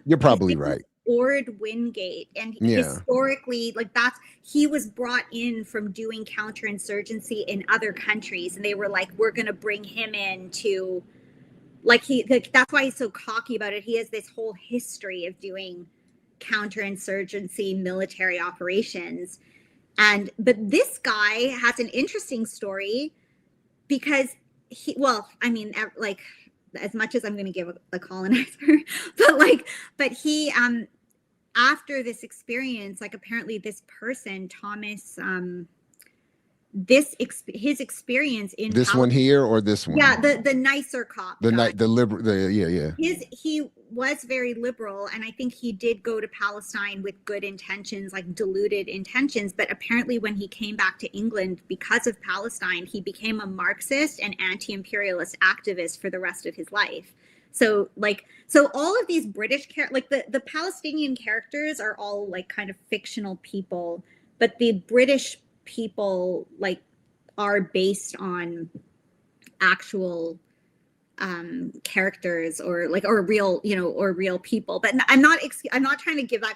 You're probably right. Ord Wingate, and historically, like he was brought in from doing counterinsurgency in other countries, and they were like, we're gonna bring him in to, that's why he's so cocky about it. He has this whole history of doing counterinsurgency military operations, but this guy has an interesting story, because as much as I'm going to give a colonizer, but he, after this experience, apparently this person, Thomas, his experience in this one here or this one? Yeah, the nicer cop. The liberal, yeah. He was very liberal, and I think he did go to Palestine with good intentions, like diluted intentions. But apparently, when he came back to England because of Palestine, he became a Marxist and anti-imperialist activist for the rest of his life. So all of these British the Palestinian characters are all kind of fictional people, but the British people are based on actual characters or real or real people. But I'm not trying to give that.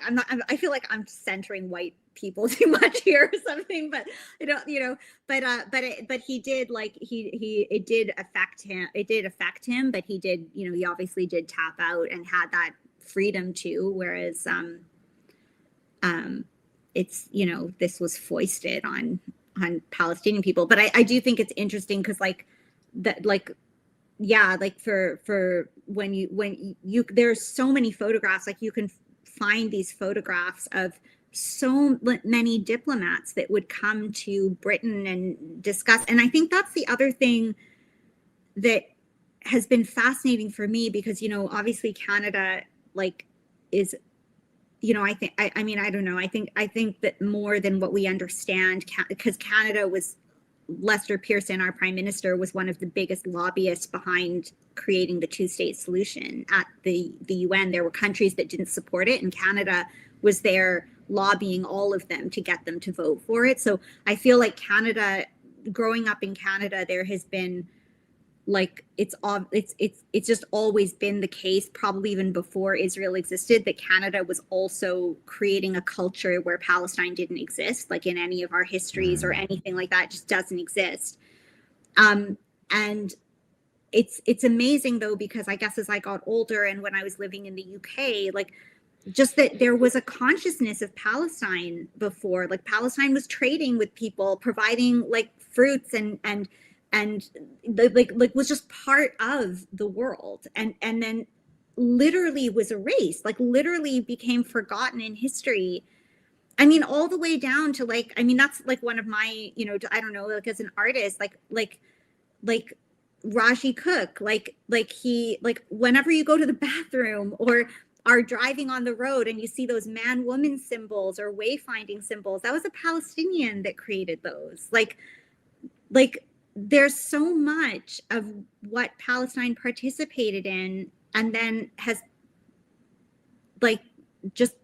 I feel like I'm centering white people too much here or something, but but he did it did affect him, but he did, he obviously did tap out and had that freedom too, whereas it's, this was foisted on Palestinian people. But I do think it's interesting because for when you there's so many photographs, you can find these photographs of so many diplomats that would come to Britain and discuss. And I think that's the other thing that has been fascinating for me, because obviously Canada is, I don't know. I think that more than what we understand, because Canada was, Lester Pearson, our prime minister, was one of the biggest lobbyists behind creating the two-state solution at the UN. There were countries that didn't support it, and Canada was there lobbying all of them to get them to vote for it. So I feel like Canada, growing up in Canada, there has been it's just always been the case, probably even before Israel existed, that Canada was also creating a culture where Palestine didn't exist, in any of our histories or anything like that. It just doesn't exist. And it's amazing though, because I guess as I got older and when I was living in the UK, just that there was a consciousness of Palestine before. Palestine was trading with people, providing fruits and was just part of the world, and then literally was erased, literally became forgotten in history. I mean, all the way down to that's one of my, I don't know, as an artist, Raji Cook, he, whenever you go to the bathroom or are driving on the road and you see those man-woman symbols or wayfinding symbols, that was a Palestinian that created those. There's so much of what Palestine participated in and then has just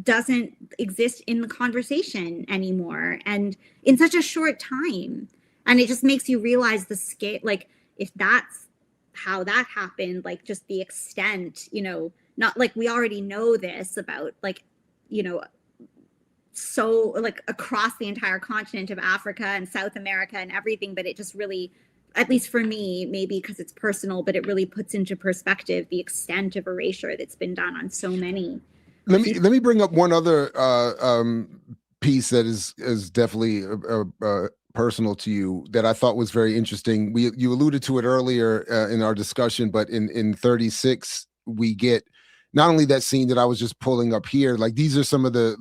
doesn't exist in the conversation anymore, and in such a short time. And it just makes you realize the scale, if that's how that happened, just the extent, not we already know this about so across the entire continent of Africa and South America and everything, but it just really, at least for me, maybe because it's personal, but it really puts into perspective the extent of erasure that's been done on so many let me bring up one other piece that is definitely personal to you that I thought was very interesting. You alluded to it earlier in our discussion, but in 36 we get not only that scene that I was just pulling up here, like these are some of the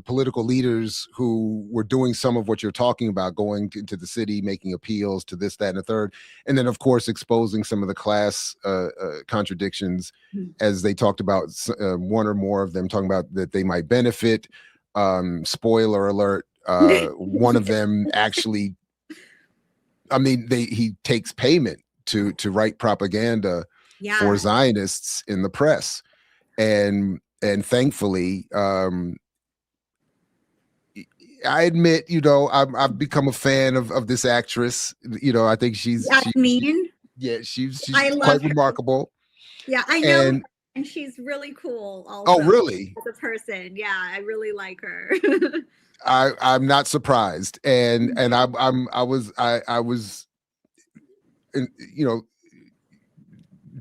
political leaders who were doing some of what you're talking about, going into the city, making appeals to this, that, and the third, and then of course exposing some of the class contradictions as they talked about, one or more of them talking about that they might benefit. Spoiler alert, one of them actually, I mean, he takes payment to write propaganda for Zionists in the press. And thankfully, I admit, I've become a fan of this actress. I think she's quite remarkable. Yeah, I know. And she's really cool also. Oh, really? As a person. Yeah, I really like her. I'm not surprised. And I was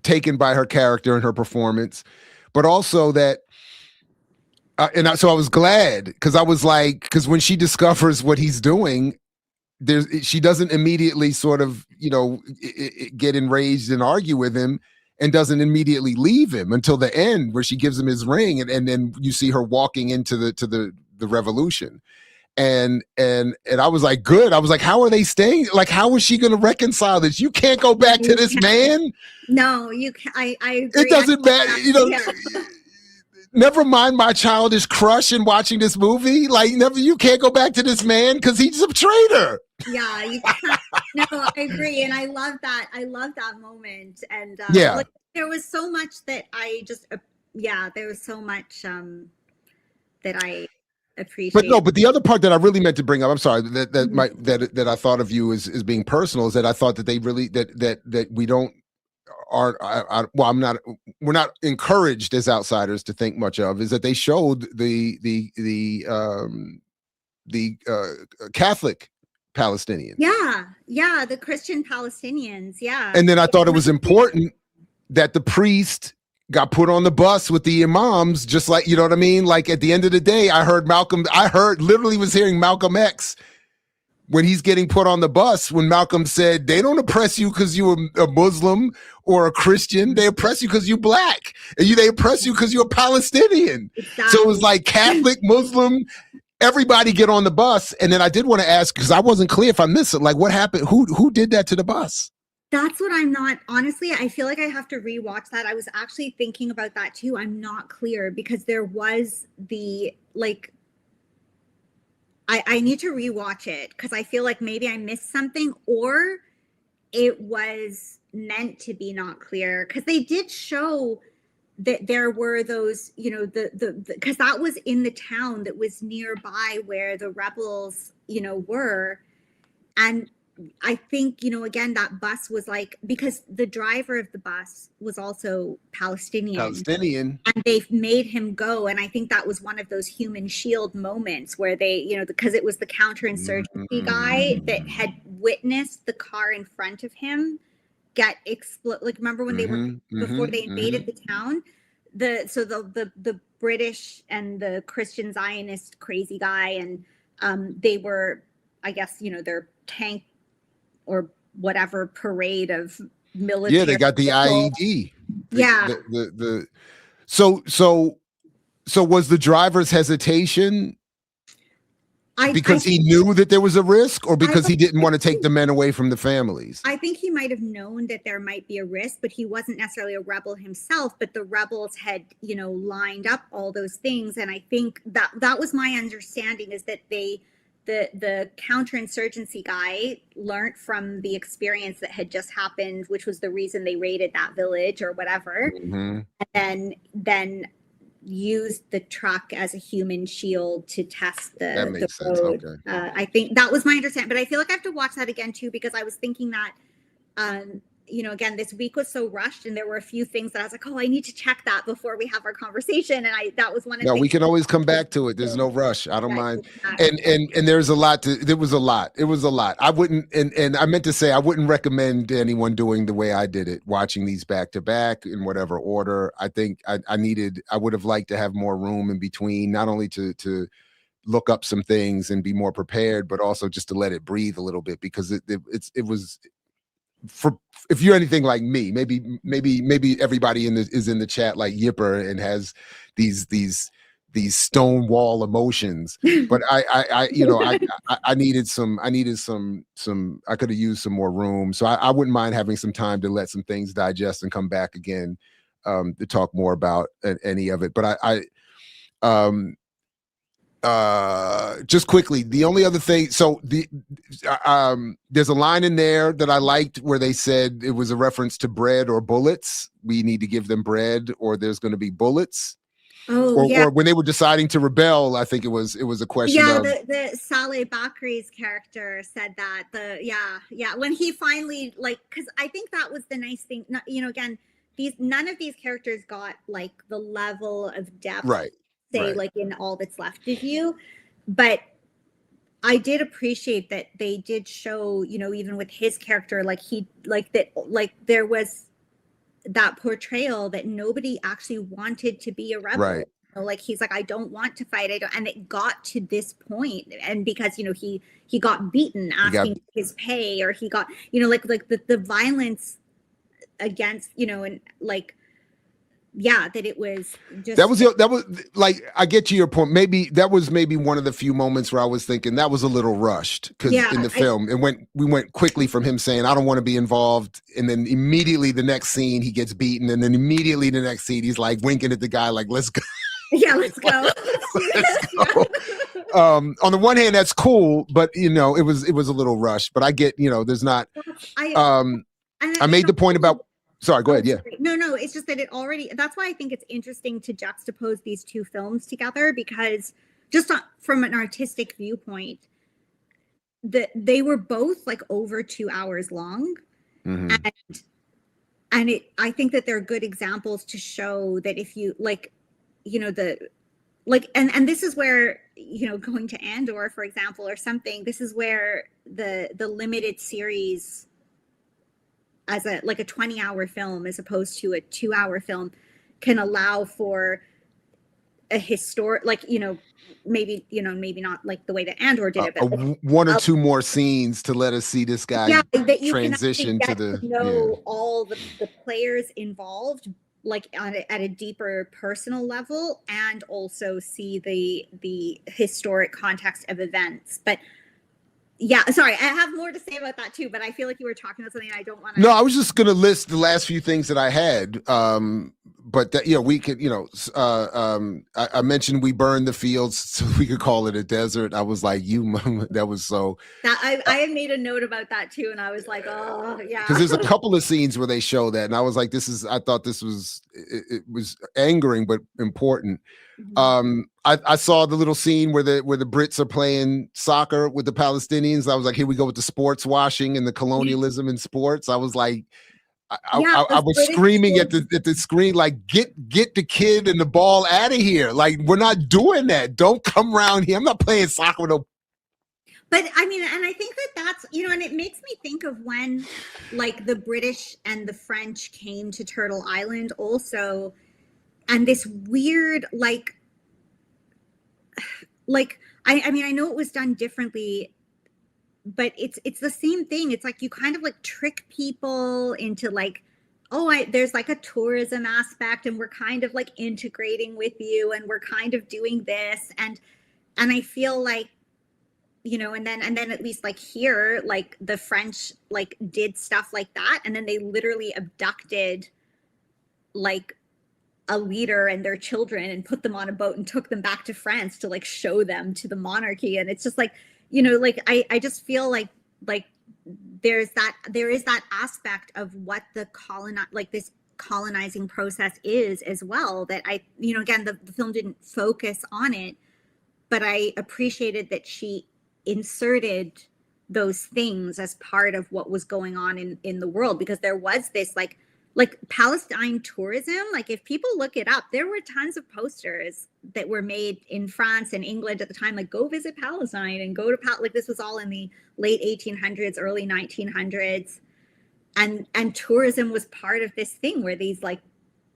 taken by her character and her performance, but also that so I was glad, because I was like, because when she discovers what he's doing, she doesn't immediately sort of get enraged and argue with him, and doesn't immediately leave him until the end, where she gives him his ring, and then you see her walking into the revolution. And I was like, good. I was like, how are they staying? Like, how is she going to reconcile this? You can't go back to this man. No, you can't. I agree. It doesn't matter. Never mind my childish crush in watching this movie. Like, you can't go back to this man because he's a traitor. Yeah, you can't. No, I agree. And I love that. I love that moment. And there was so much that I just, there was so much that I appreciate. But the other part that I really meant to bring up, I'm sorry, that I thought of you as being personal, is that I thought that they really that we don't we're not encouraged as outsiders to think much of, is that they showed the Catholic Palestinians. Yeah, the Christian Palestinians. Yeah. And then I thought it was important that the priest got put on the bus with the imams, just like, you know what I mean? Like, at the end of the day, I literally was hearing Malcolm X when he's getting put on the bus, when Malcolm said, they don't oppress you because you're a Muslim or a Christian. They oppress you because you're black. And they oppress you because you're a Palestinian. Exactly. So it was like Catholic, Muslim, everybody get on the bus. And then I did want to ask, because I wasn't clear if I missed it, like, what happened? Who did that to the bus? That's what I'm not, honestly, I feel like I have to rewatch that. I was actually thinking about that too. I'm not clear, because there was I need to rewatch it, because I feel like maybe I missed something, or it was meant to be not clear, because they did show that there were those, because that was in the town that was nearby where the rebels, were. And I think, again, that bus was like, because the driver of the bus was also Palestinian. And they've made him go. And I think that was one of those human shield moments where they, because it was the counterinsurgency guy that had witnessed the car in front of him get explode. Like, remember when they were, before they invaded the town, the British and the Christian Zionist crazy guy, and they were, I guess, their tank or whatever parade of military. Yeah, they got the IED. So was the driver's hesitation because he knew that there was a risk, or because he didn't want to take the men away from the families? I think he might have known that there might be a risk, but he wasn't necessarily a rebel himself, but the rebels had, lined up all those things. And I think that was my understanding, is that the counterinsurgency guy learned from the experience that had just happened, which was the reason they raided that village or whatever, and then used the truck as a human shield to test the road. Okay. I think that was my understanding, but I feel like I have to watch that again too, because I was thinking that again, this week was so rushed, and there were a few things that I was like, oh, I need to check that before we have our conversation. And that was one of the No, we things. can always come back to it. There's no rush. I don't mind. Yeah, And there's a lot to, there was a lot. It was a lot. I wouldn't, and I meant to say, I wouldn't recommend anyone doing the way I did it, watching these back to back in whatever order. I think I would have liked to have more room in between, not only to look up some things and be more prepared, but also just to let it breathe a little bit, because it was, for, if you're anything like me, maybe everybody is in the chat like Yipper and has these stone wall emotions, but I needed some, I could have used some more room. So I wouldn't mind having some time to let some things digest and come back again, to talk more about any of it. But just quickly, the only other thing, so there's a line in there that I liked where they said it was a reference to bread or bullets. We need to give them bread, or there's going to be bullets. Oh, yeah. Or when they were deciding to rebel, I think it was a question of, the Saleh Bakri's character said that, when he finally, like, because I think that was the nice thing, again, none of these characters got like the level of depth, right, like in All That's Left of You, but I did appreciate that they did show, even with his character, like there was that portrayal that nobody actually wanted to be a rebel. right. Like, he's like, I don't want to fight. And it got to this point, and because he got beaten asking his pay, or he got like the violence against and like, yeah, that it was just that was like, I get to your point. Maybe that was one of the few moments where I was thinking that was a little rushed, because in the film we went quickly from him saying, I don't want to be involved, and then immediately the next scene he gets beaten, and then immediately the next scene he's like winking at the guy like, let's go. Yeah, let's go. Let's go. On the one hand, that's cool, but it was a little rushed. But I get, there's not. I made the point about. Sorry, go ahead. Yeah. No, it's just that that's why I think it's interesting to juxtapose these two films together, because just from an artistic viewpoint, they were both like over 2 hours long. Mm-hmm. And I think that they're good examples to show that if you and this is where, going to Andor, for example, or something, this is where the limited series as a 20-hour film as opposed to a 2-hour film can allow for a historic, maybe not like the way that Andor did it, but one or two more scenes to let us see this guy transition to all the players involved, like at a deeper personal level, and also see the historic context of events. But yeah, sorry, I have more to say about that too, but I feel like you were talking about something I don't want to. No, I was just going to list the last few things that I had. But that, we could, I mentioned we burned the fields so we could call it a desert. I was like, that was so. I made a note about that too, and I was like, oh yeah. Because there's a couple of scenes where they show that, and I was like, I thought this was, it was angering but important. Mm-hmm. I saw the little scene where the Brits are playing soccer with the Palestinians. I was like, here we go with the sports washing and the colonialism in sports. I was like, I was screaming at the screen, like, get the kid and the ball out of here. Like, we're not doing that. Don't come around here. I'm not playing soccer with no. But I mean, and I think that's, and it makes me think of when like the British and the French came to Turtle Island also. And this weird, I mean, I know it was done differently, but it's the same thing. It's like you kind of like trick people into like, there's like a tourism aspect, and we're kind of like integrating with you, and we're kind of doing this, and I feel like, and then at least like here, like the French like did stuff like that, and then they literally abducted like a leader and their children and put them on a boat and took them back to France to like show them to the monarchy. And it's just like, I just feel like there is that aspect of what the this colonizing process is as well, that again, the film didn't focus on it, but I appreciated that she inserted those things as part of what was going on in the world, because there was this like Palestine tourism. Like if people look it up, there were tons of posters that were made in France and England at the time, like go visit Palestine and go to like this was all in the late 1800s, early 1900s. And tourism was part of this thing where these like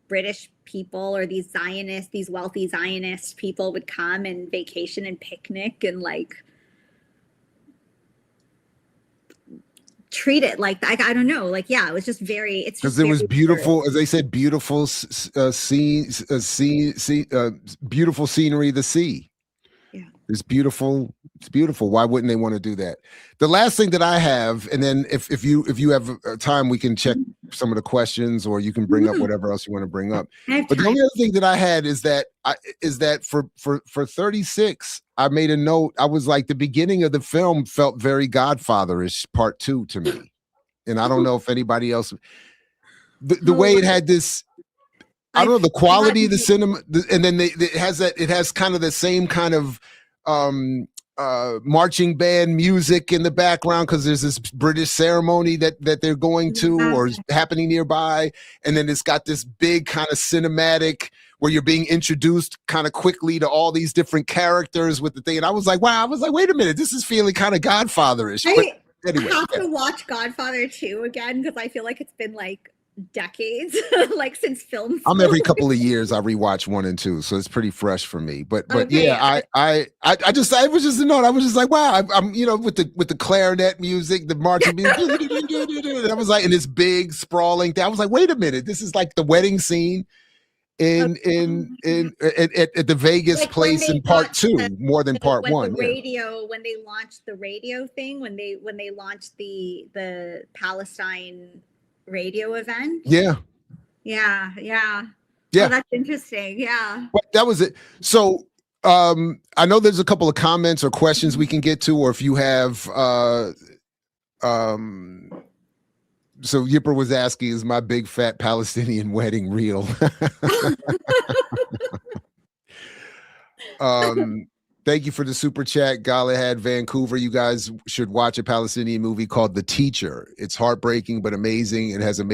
British people or these Zionists, these wealthy Zionist people would come and vacation and picnic and like treat it like I don't know, like yeah, it was just very. It's because there was beautiful, as they said, beautiful beautiful scenery. The sea. Yeah, it's beautiful. It's beautiful. Why wouldn't they want to do that? The last thing that I have, and then if you have time, we can check some of the questions, or you can bring up whatever else you want to bring up. But the only other thing that I had is that for 36, I made a note. I was like, the beginning of the film felt very Godfather-ish, part 2 to me, and I don't know if anybody else. The way it had this. I don't know, the quality of the cinema, and then it has kind of the same kind of marching band music in the background, because there's this British ceremony that they're going to or is happening nearby, and then it's got this big kind of cinematic where you're being introduced kind of quickly to all these different characters with the thing. And I was like, wow, wait a minute, this is feeling kind of Godfather-ish. Anyway, I have to watch Godfather 2 again, because I feel like it's been like decades like since film. I'm every couple of years I rewatch 1 and 2, so it's pretty fresh for me. But okay. Yeah, I was just a note. I was just like, wow, I'm with the clarinet music, the marching music. I was like, in this big sprawling thing. I was like, wait a minute, this is like the wedding scene at the Vegas like place in part 2 more than part 1. The radio, when they launched the radio thing, when they launched the Palestine radio event. Yeah. Oh, that's interesting. Yeah, but that was it. So I know there's a couple of comments or questions we can get to, or if you have so Yipper was asking, is my big fat Palestinian wedding real? Thank you for the super chat. Galahad Vancouver. You guys should watch a Palestinian movie called The Teacher. It's heartbreaking but amazing. It has a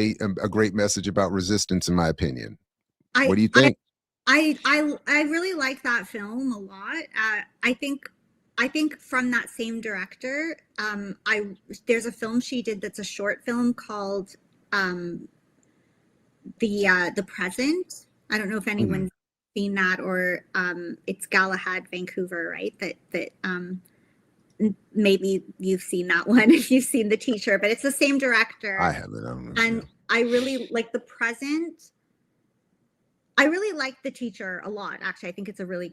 great message about resistance, in my opinion. What do you think? I really like that film a lot. I think from that same director, there's a film she did that's a short film called The Present. I don't know if anyone's seen that, or it's Galahad Vancouver, right? That maybe you've seen that one if you've seen The Teacher, but it's the same director. I haven't. I don't know. And I really like The Present. I really like The Teacher a lot. Actually, I think it's a really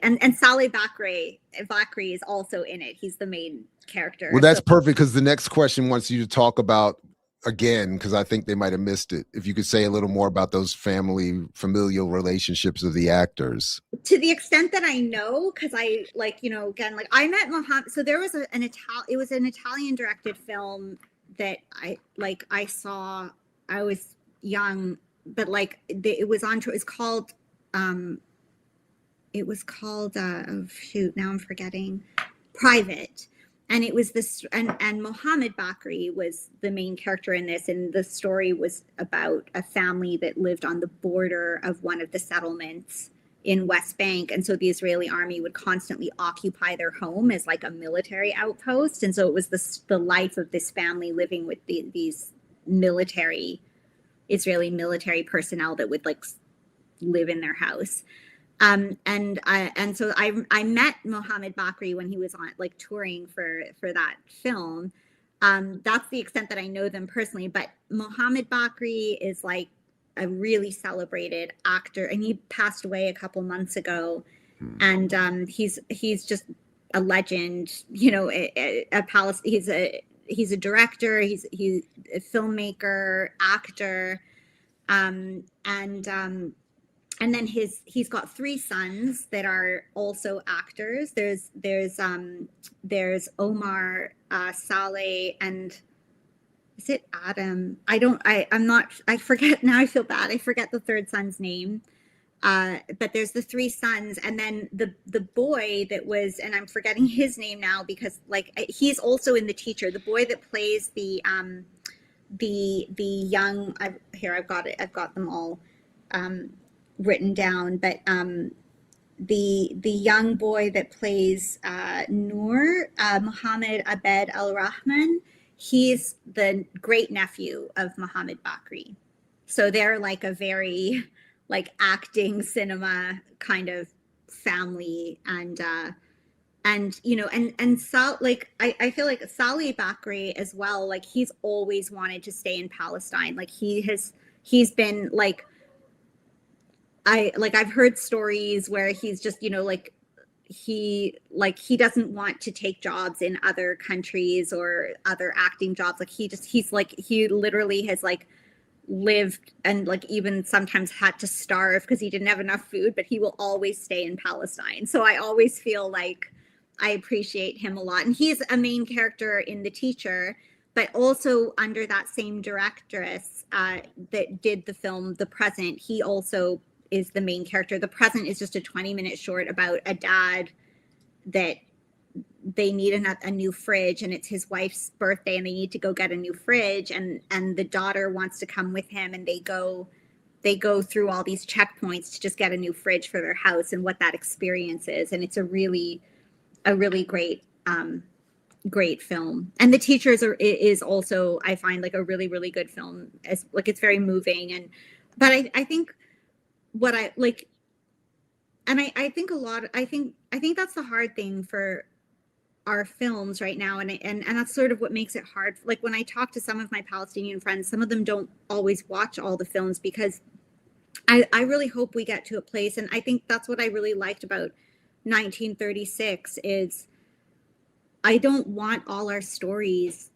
and Saleh Bakri is also in it. He's the main character. Well, that's perfect, because the next question wants you to talk about, again, because I think they might have missed it, if you could say a little more about those familial relationships of the actors. To the extent that I know, because I I met Mohammed. So there was it was an Italian directed film that I saw. I was young, but it was on. It's called oh shoot, now I'm forgetting. Private. And it was this, and Mohammed Bakri was the main character in this, and the story was about a family that lived on the border of one of the settlements in West Bank, and so the Israeli army would constantly occupy their home as like a military outpost, and so it was the life of this family living with these Israeli military personnel that would like live in their house. And so I met Mohammed Bakri when he was on touring for that film. That's the extent that I know them personally, but Mohammed Bakri is like a really celebrated actor, and he passed away a couple months ago. And he's just a legend, he's a director, he's a filmmaker, actor, and then he's got 3 sons that are also actors. There's Omar, Saleh, and is it Adam? I forget now. I feel bad. I forget the third son's name. But there's the three sons, and then the boy that was, and I'm forgetting his name now because like he's also in The Teacher. The boy that plays the young. I've got it. I've got them all written down, but the young boy that plays Noor, Muhammad Abed Al Rahman, he's the great nephew of Muhammad Bakri. So they're like a very like acting cinema kind of family, and you know, and Sal, like I feel like Salih Bakri as well, like he's always wanted to stay in Palestine. Like he's been like I've heard stories where he's just, you know, like he doesn't want to take jobs in other countries or other acting jobs. Like he literally has like lived and like even sometimes had to starve because he didn't have enough food, but he will always stay in Palestine. So I always feel like I appreciate him a lot. And he's a main character in The Teacher, but also under that same directress that did the film The Present, he also is the main character. The Present is just a 20-minute short about a dad that they need a new fridge, and it's his wife's birthday and they need to go get a new fridge, and the daughter wants to come with him, and they go through all these checkpoints to just get a new fridge for their house and what that experience is. And it's a really great film. And The Teacher is also, I find, like a really, really good film. As like it's very moving, but I think what I like, and I think I think that's the hard thing for our films right now, and that's sort of what makes it hard. Like when I talk to some of my Palestinian friends, some of them don't always watch all the films because I really hope we get to a place, and I think that's what I really liked about 1936 is I don't want all our stories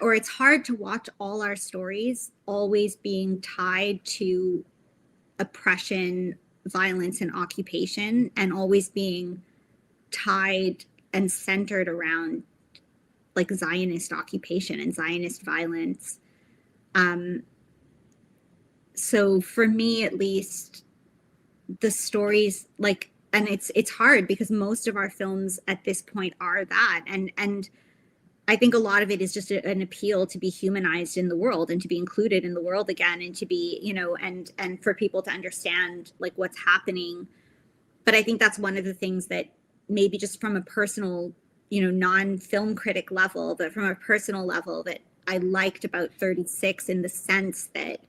or it's hard to watch all our stories always being tied to oppression, violence, and occupation, and always being tied and centered around like Zionist occupation and Zionist violence. So for me, at least, the stories like, and it's hard because most of our films at this point are that, and I think a lot of it is just an appeal to be humanized in the world and to be included in the world again, and to be, you know, and for people to understand like what's happening. But I think that's one of the things that maybe just from a personal, you know, non-film critic level, but from a personal level, that I liked about 36 in the sense that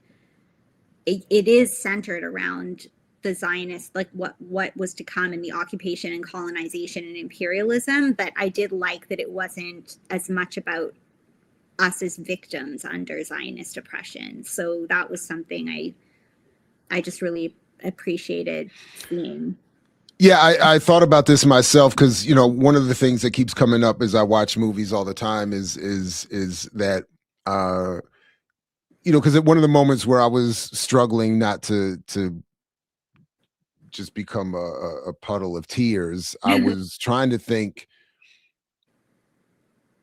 it is centered around the Zionist, like what was to come in the occupation and colonization and imperialism. But I did like that it wasn't as much about us as victims under Zionist oppression. So that was something I just really appreciated seeing. Yeah, I thought about this myself because, you know, one of the things that keeps coming up as I watch movies all the time is that you know, because one of the moments where I was struggling not to just become a puddle of tears, I was trying to think,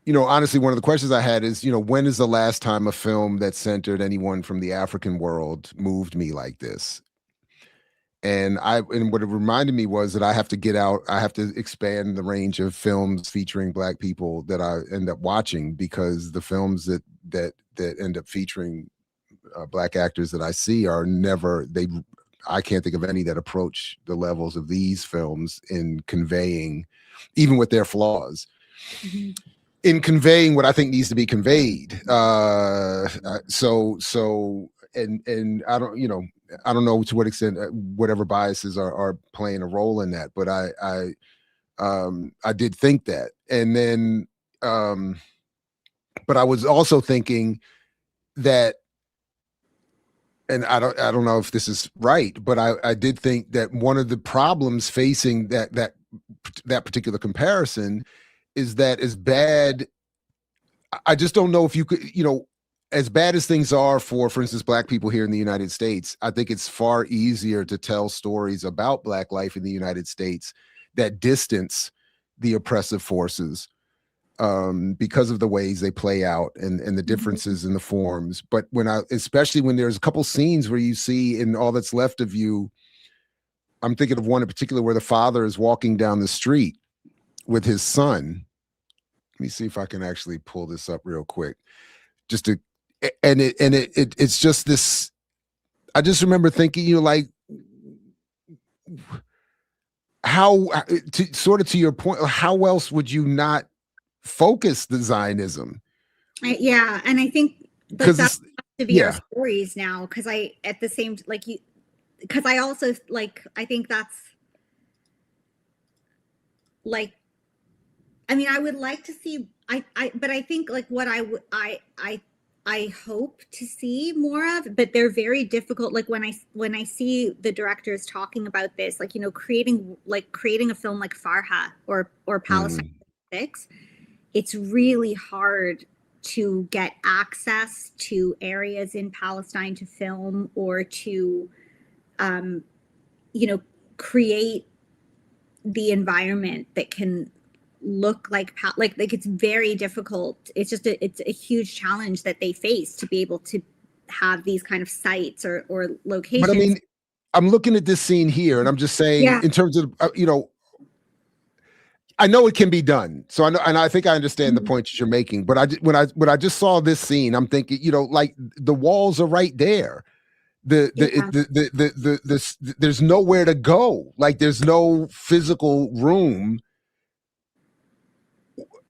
you know, honestly, one of the questions I had is, you know, when is the last time a film that centered anyone from the African world moved me like this? And what it reminded me was that I have to get out, I have to expand the range of films featuring Black people that I end up watching, because the films that end up featuring Black actors that I see are never, I can't think of any that approach the levels of these films in conveying, even with their flaws, in conveying what I think needs to be conveyed. And I don't, you know, I don't know to what extent whatever biases are playing a role in that, but I did think that. And then, but I was also thinking that, and I don't know if this is right, but I did think that one of the problems facing that particular comparison is that as bad, I just don't know if you could, you know, as bad as things are for instance, Black people here in the United States, I think it's far easier to tell stories about Black life in the United States that distance the oppressive forces because of the ways they play out and the differences in the forms. But especially when there's a couple scenes where you see in All That's Left of You, I'm thinking of one in particular where the father is walking down the street with his son. Let me see if I can actually pull this up real quick. Just to, it's just this. I just remember thinking, like, how, sort of to your point, how else would you not focus the Zionism? Yeah, and I think like that has to be our stories now, because I at the same like you, because I also like I think that's like, I mean, I would like to see but I think like what I hope to see more of, but they're very difficult. Like when I see the directors talking about this, like, creating a film like Farha or Palestine 6, it's really hard to get access to areas in Palestine to film, or to, create the environment that can look like it's very difficult. It's a huge challenge that they face to be able to have these kind of sites or locations. But I mean, I'm looking at this scene here, and I'm just saying, in terms of, I know it can be done. So I know, and I think I understand the point that you're making. But when I just saw this scene, I'm thinking, like, the walls are right there. There's nowhere to go. Like, there's no physical room.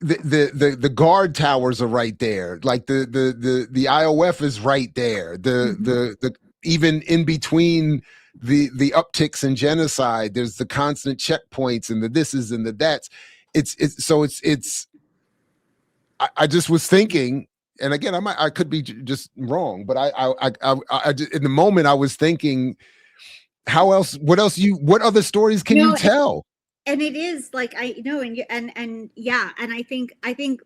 The guard towers are right there. Like the IOF is right there. The even in between the upticks in genocide, there's the constant checkpoints and the thises and the that's. I just was thinking, and again, I could be just wrong, but I in the moment I was thinking, what other stories can you tell? And it is like, I know, and yeah, and I think and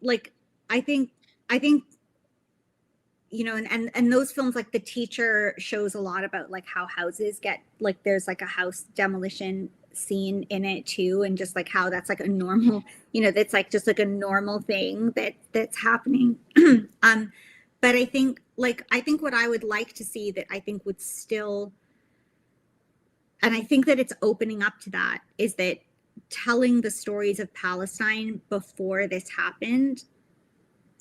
those films, like The Teacher, shows a lot about like how houses get, like, there's like a house demolition scene in it too, and just like how that's like a normal, that's like just like a normal thing that's happening. But I think what I would like to see, that I think would still, and I think that it's opening up to that, is that telling the stories of Palestine before this happened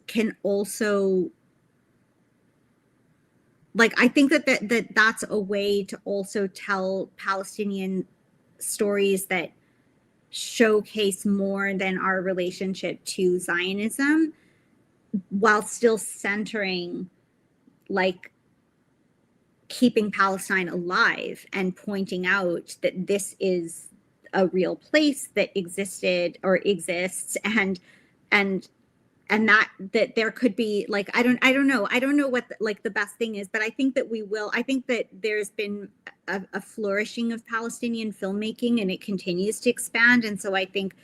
can also, like, I think that's a way to also tell Palestinian stories that showcase more than our relationship to Zionism, while still centering, like, keeping Palestine alive and pointing out that this is a real place that existed or exists, and that there could be, like, I don't know what the best thing is, but I think that there's been a flourishing of Palestinian filmmaking, and it continues to expand, and so I think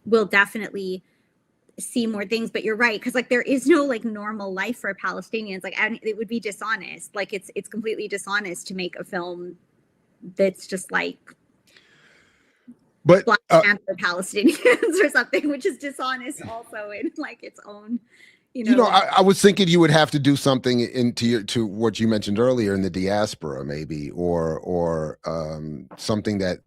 we'll definitely see more things. But you're right, because like there is no like normal life for Palestinians. Like, it would be dishonest. Like, it's completely dishonest to make a film that's just like, but Black Panther Palestinians or something, which is dishonest also in like its own, I was thinking you would have to do something to what you mentioned earlier in the diaspora, maybe, or something that,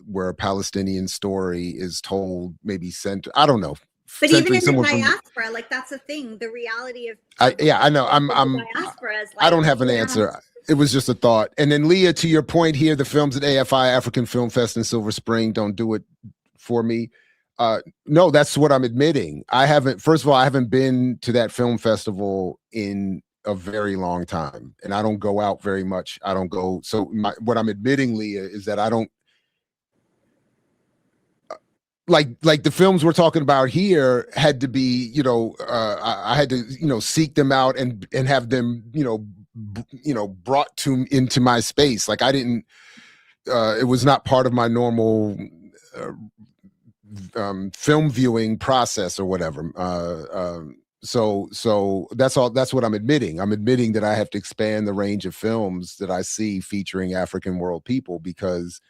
where a Palestinian story is told, maybe I don't know. But even in the diaspora, like, that's the thing. The reality of I know. Diaspora is like, I don't have an answer. It was just a thought. And then, Leah, to your point here, the films at AFI, African Film Fest in Silver Spring, don't do it for me. No, that's what I'm admitting. First of all, I haven't been to that film festival in a very long time, and I don't go out very much. I don't go. So what I'm admitting, Leah, is that I don't, like the films we're talking about here had to be, I had to, seek them out and have them, brought into my space. Like, I didn't, it was not part of my normal film viewing process or whatever. So that's all. That's what I'm admitting. I'm admitting that I have to expand the range of films that I see featuring African world people, because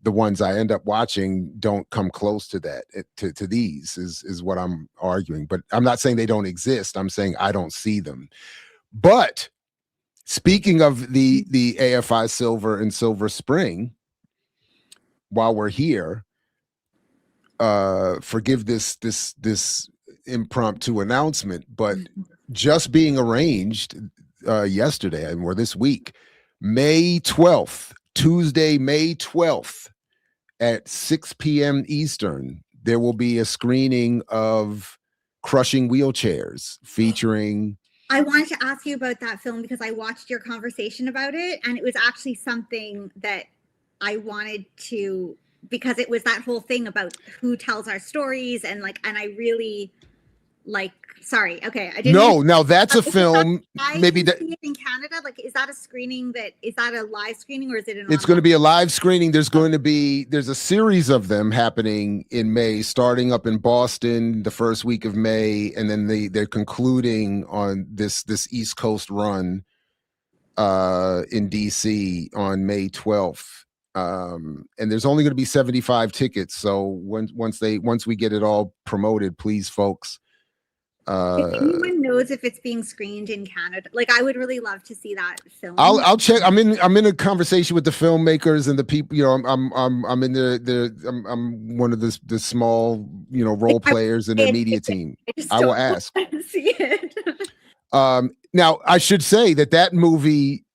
the ones I end up watching don't come close to that. To these is what I'm arguing. But I'm not saying they don't exist. I'm saying I don't see them. But speaking of the AFI Silver and Silver Spring, while we're here, forgive this impromptu announcement, but just being arranged yesterday or this week, May 12th, Tuesday, May 12th at 6 p.m. Eastern, there will be a screening of Crushing Wheelchairs featuring. I wanted to ask you about that film because I watched your conversation about it, and it was actually something that I wanted to, because it was that whole thing about who tells our stories, and I really sorry, okay, I didn't. No, now that's a film. Maybe that see it in Canada. Like, is that a screening? Is that a live screening, or is it an? It's going to be a live screening. There's a series of them happening in May, starting up in Boston the first week of May, and then they're concluding on this East Coast run in DC on May 12th. And there's only going to be 75 tickets. So once we get it all promoted, please, folks. If anyone knows if it's being screened in Canada, I would really love to see that film. I'll check. I'm in a conversation with the filmmakers and the people. You know, I'm in I'm one of the small role players in the media team. I will ask. See it. Now I should say that movie.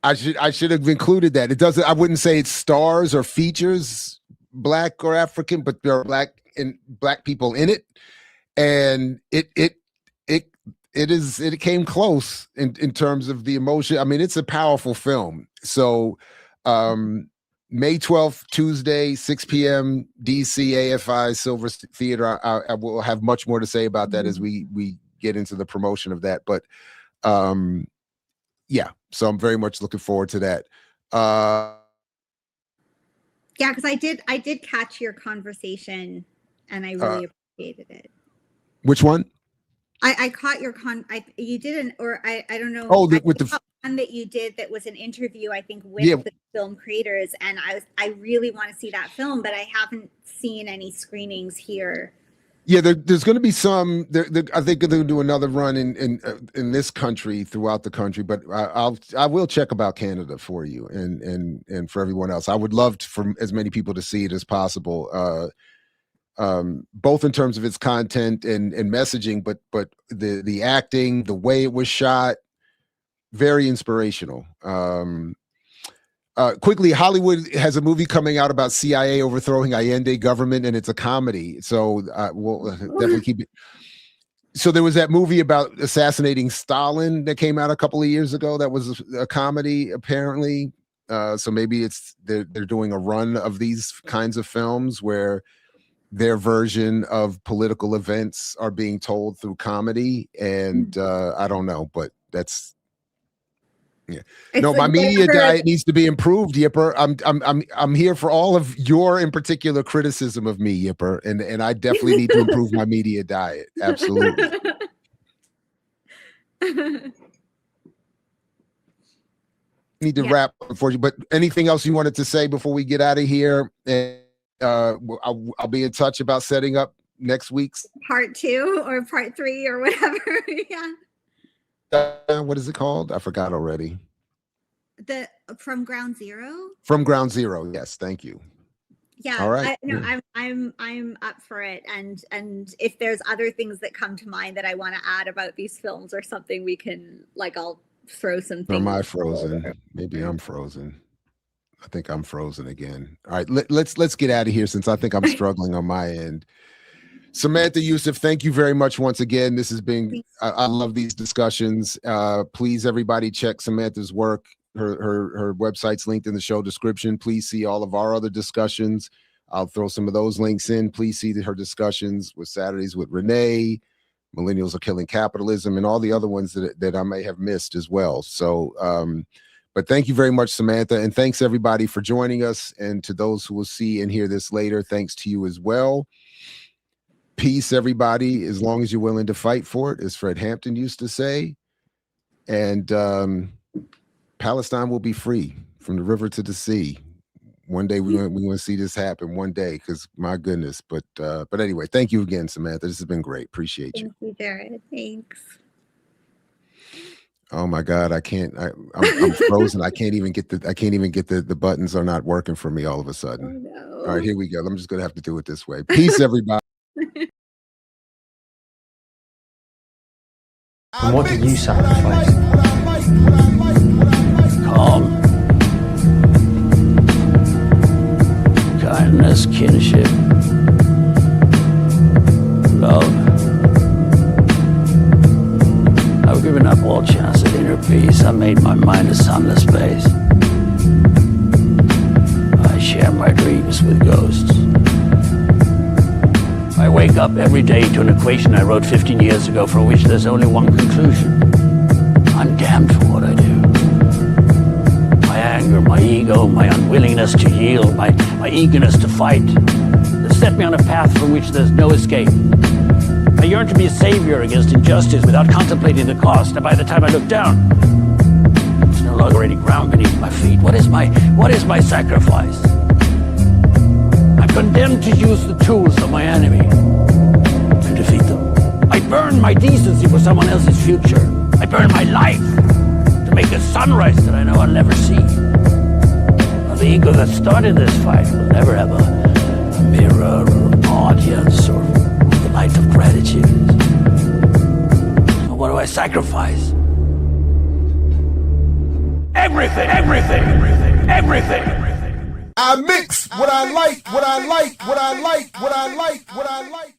I should have included that. It doesn't. I wouldn't say it stars or features Black or African, but there are Black people in it. And it came close in terms of the emotion. I mean, it's a powerful film. So May 12th, Tuesday, 6 p.m., DC AFI Silver Theater. I will have much more to say about that as we get into the promotion of that. But yeah, so I'm very much looking forward to that. Yeah, because I did catch your conversation, and I really appreciated it. Which one? I caught your you didn't, or I don't know. Oh, with the one that you did that was an interview, I think, with the film creators, and I really want to see that film, but I haven't seen any screenings here. Yeah, there's going to be some. I think they're going to do another run in this country, throughout the country. But I will check about Canada for you and for everyone else. I would love for as many people to see it as possible. Both in terms of its content and messaging, but the acting, the way it was shot, very inspirational. Quickly, Hollywood has a movie coming out about CIA overthrowing Allende government, and it's a comedy. So we'll definitely keep it. So there was that movie about assassinating Stalin that came out a couple of years ago. That was a comedy, apparently. So maybe they're doing a run of these kinds of films where their version of political events are being told through comedy, and I don't know, but that's my media diet needs to be improved, Yipper. I'm here for all of your in particular criticism of me, Yipper, and I definitely need to improve my media diet. Absolutely. Need to wrap for you, but anything else you wanted to say before we get out of here? And I'll be in touch about setting up next week's part 2 or part 3 or whatever. What is it called? I forgot already. From Ground Zero. From Ground Zero. Yes, thank you. Yeah. All right. I'm up for it, and if there's other things that come to mind that I want to add about these films or something, we can I'll throw some things. Am I frozen? Maybe I'm frozen. I think I'm frozen again. All right, let's get out of here since I think I'm struggling on my end. Samantha Youssef, thank you very much once again. This has been, I love these discussions. Please, everybody, check Samantha's work. Her website's linked in the show description. Please see all of our other discussions. I'll throw some of those links in. Please see her discussions with Saturdays with Renee, Millennials Are Killing Capitalism, and all the other ones that I may have missed as well. So, but thank you very much, Samantha. And thanks everybody for joining us. And to those who will see and hear this later, thanks to you as well. Peace, everybody, as long as you're willing to fight for it, as Fred Hampton used to say. And Palestine will be free from the river to the sea. One day we want to see this happen, one day, because my goodness. But anyway, thank you again, Samantha. This has been great. Appreciate you. Thank you, Jared. Thanks. Oh my God, I can't. I'm frozen. I can't even get the buttons are not working for me all of a Oh sudden. no. All right, here we go. I'm just gonna have to do it this way. Peace, everybody. And what did you sacrifice? Calm, kindness, kinship, love. I've given up all chance at inner peace. I made my mind a sunless space. I share my dreams with ghosts. I wake up every day to an equation I wrote 15 years ago for which there's only one conclusion. I'm damned for what I do. My anger, my ego, my unwillingness to yield, my eagerness to fight, they set me on a path from which there's no escape. I yearn to be a savior against injustice without contemplating the cost, and by the time I look down, there's no longer any ground beneath my feet. What is my sacrifice? I'm condemned to use the tools of my enemy and defeat them. I burn my decency for someone else's future. I burn my life to make a sunrise that I know I'll never see. Now, the ego that started this fight will never have a mirror or an audience or the light of gratitude. So what do I sacrifice? Everything, everything, everything, everything. I mix what I like, what I like, what I like, what I like, what I like.